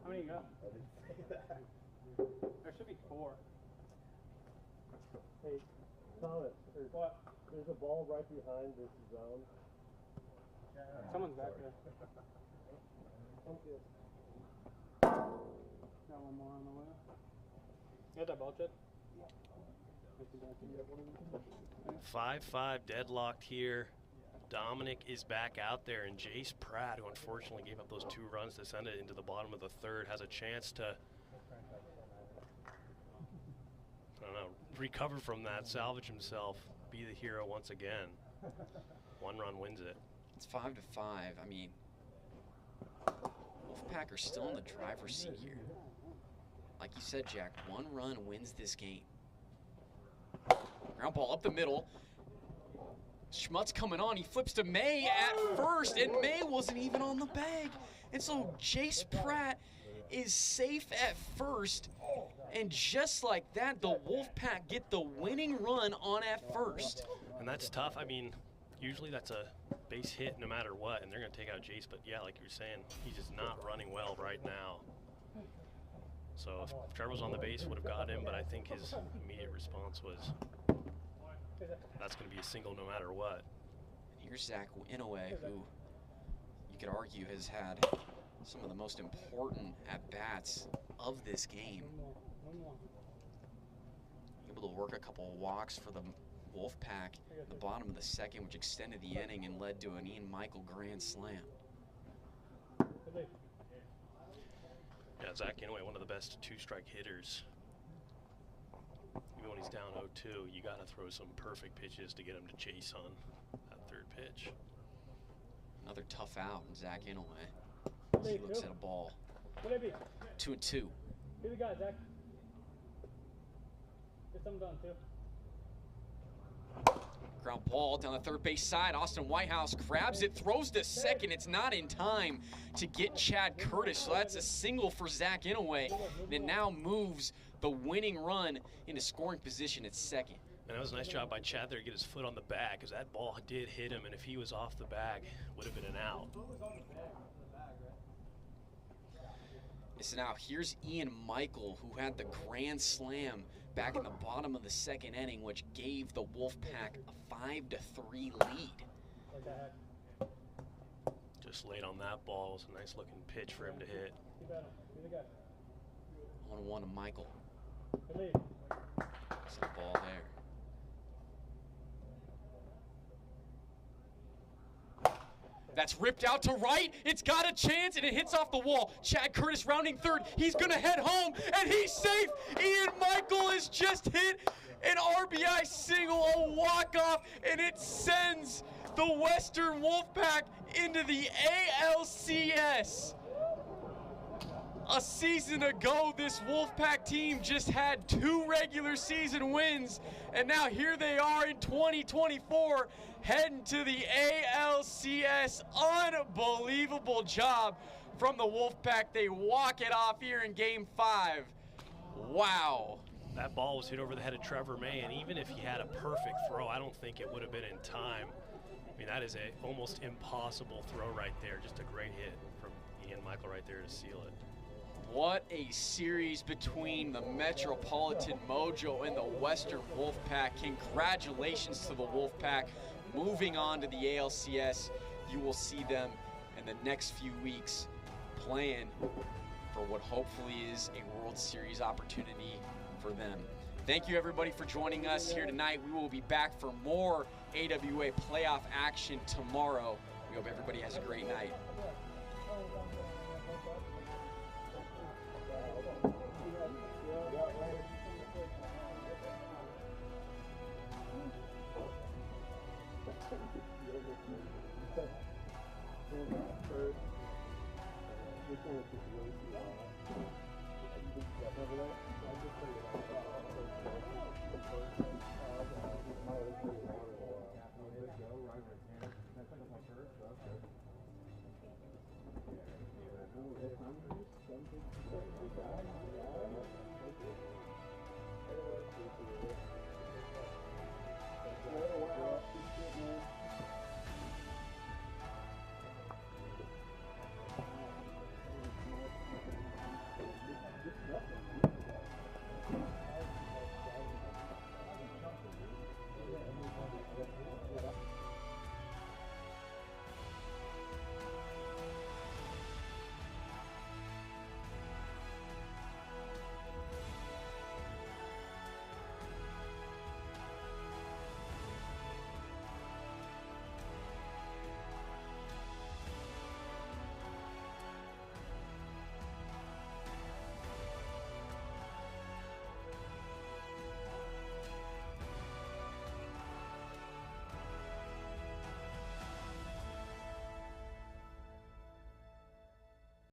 How many you got? There should be 4. Hey, Thomas, What? there's a ball right behind this zone. Someone's back there. Thank you. Got one more on the way. You got that ball, Chad? 5-5 deadlocked here. Dominic is back out there, and Jace Pratt, who unfortunately gave up those 2 runs to send it into the bottom of the third, has a chance to, I don't know, recover from that, salvage himself, be the hero once again. 1 run wins it. It's 5-5. I mean, Wolfpack are still in the driver's seat here. Like you said, Jack, 1 run wins this game. Ground ball up the middle. Schmutz coming on. He flips to May at first, and May wasn't even on the bag. And so Jace Pratt is safe at first. And just like that, the Wolfpack get the winning run on at first. And that's tough. I mean, usually that's a base hit no matter what, and they're going to take out Jace. But yeah, like you were saying, he's just not running well right now. So if Trevor was on the base, would have got him, but I think his immediate response was, that's going to be a single no matter what. Here's Zach Inouye, who you could argue has had some of the most important at-bats of this game. Able to work a couple of walks for the Wolfpack at the bottom of the second, which extended the inning and led to an Ian Michael grand slam. Yeah, Zach Inouye, one of the best two-strike hitters. Even when he's down 0-2, you got to throw some perfect pitches to get him to chase on that third pitch. Another tough out, and Zach Inouye. He looks at a ball. 2-2. Be the guy, Zach. Get something done, too. Ground ball down the third base side. Austin Whitehouse grabs it, throws to second. It's not in time to get Chad Curtis, so that's a single for Zach Inouye. And it now moves the winning run into scoring position at second. And that was a nice job by Chad there to get his foot on the bag, because that ball did hit him, and if he was off the bag, would have been an out. So now here's Ian Michael, who had the grand slam back in the bottom of the second inning, which gave the Wolfpack a 5-3 lead. Just late on that ball. It was a nice looking pitch for him to hit. 1-1 to Michael. That's the ball there. That's ripped out to right. It's got a chance, and it hits off the wall. Chad Curtis rounding third. He's going to head home, and he's safe. Ian Michael has just hit an RBI single, a walk-off, and it sends the Western Wolfpack into the ALCS. A season ago, this Wolfpack team just had 2 regular season wins, and now here they are in 2024, heading to the ALCS. Unbelievable job from the Wolfpack. They walk it off here in Game 5. Wow. That ball was hit over the head of Trevor May, and even if he had a perfect throw, I don't think it would have been in time. I mean, that is a almost impossible throw right there. Just a great hit from Ian Michael right there to seal it. What a series between the Metropolitan Mojo and the Western Wolfpack. Congratulations to the Wolfpack. Moving on to the ALCS, you will see them in the next few weeks playing for what hopefully is a World Series opportunity for them. Thank you everybody for joining us here tonight. We will be back for more AWA playoff action tomorrow. We hope everybody has a great night.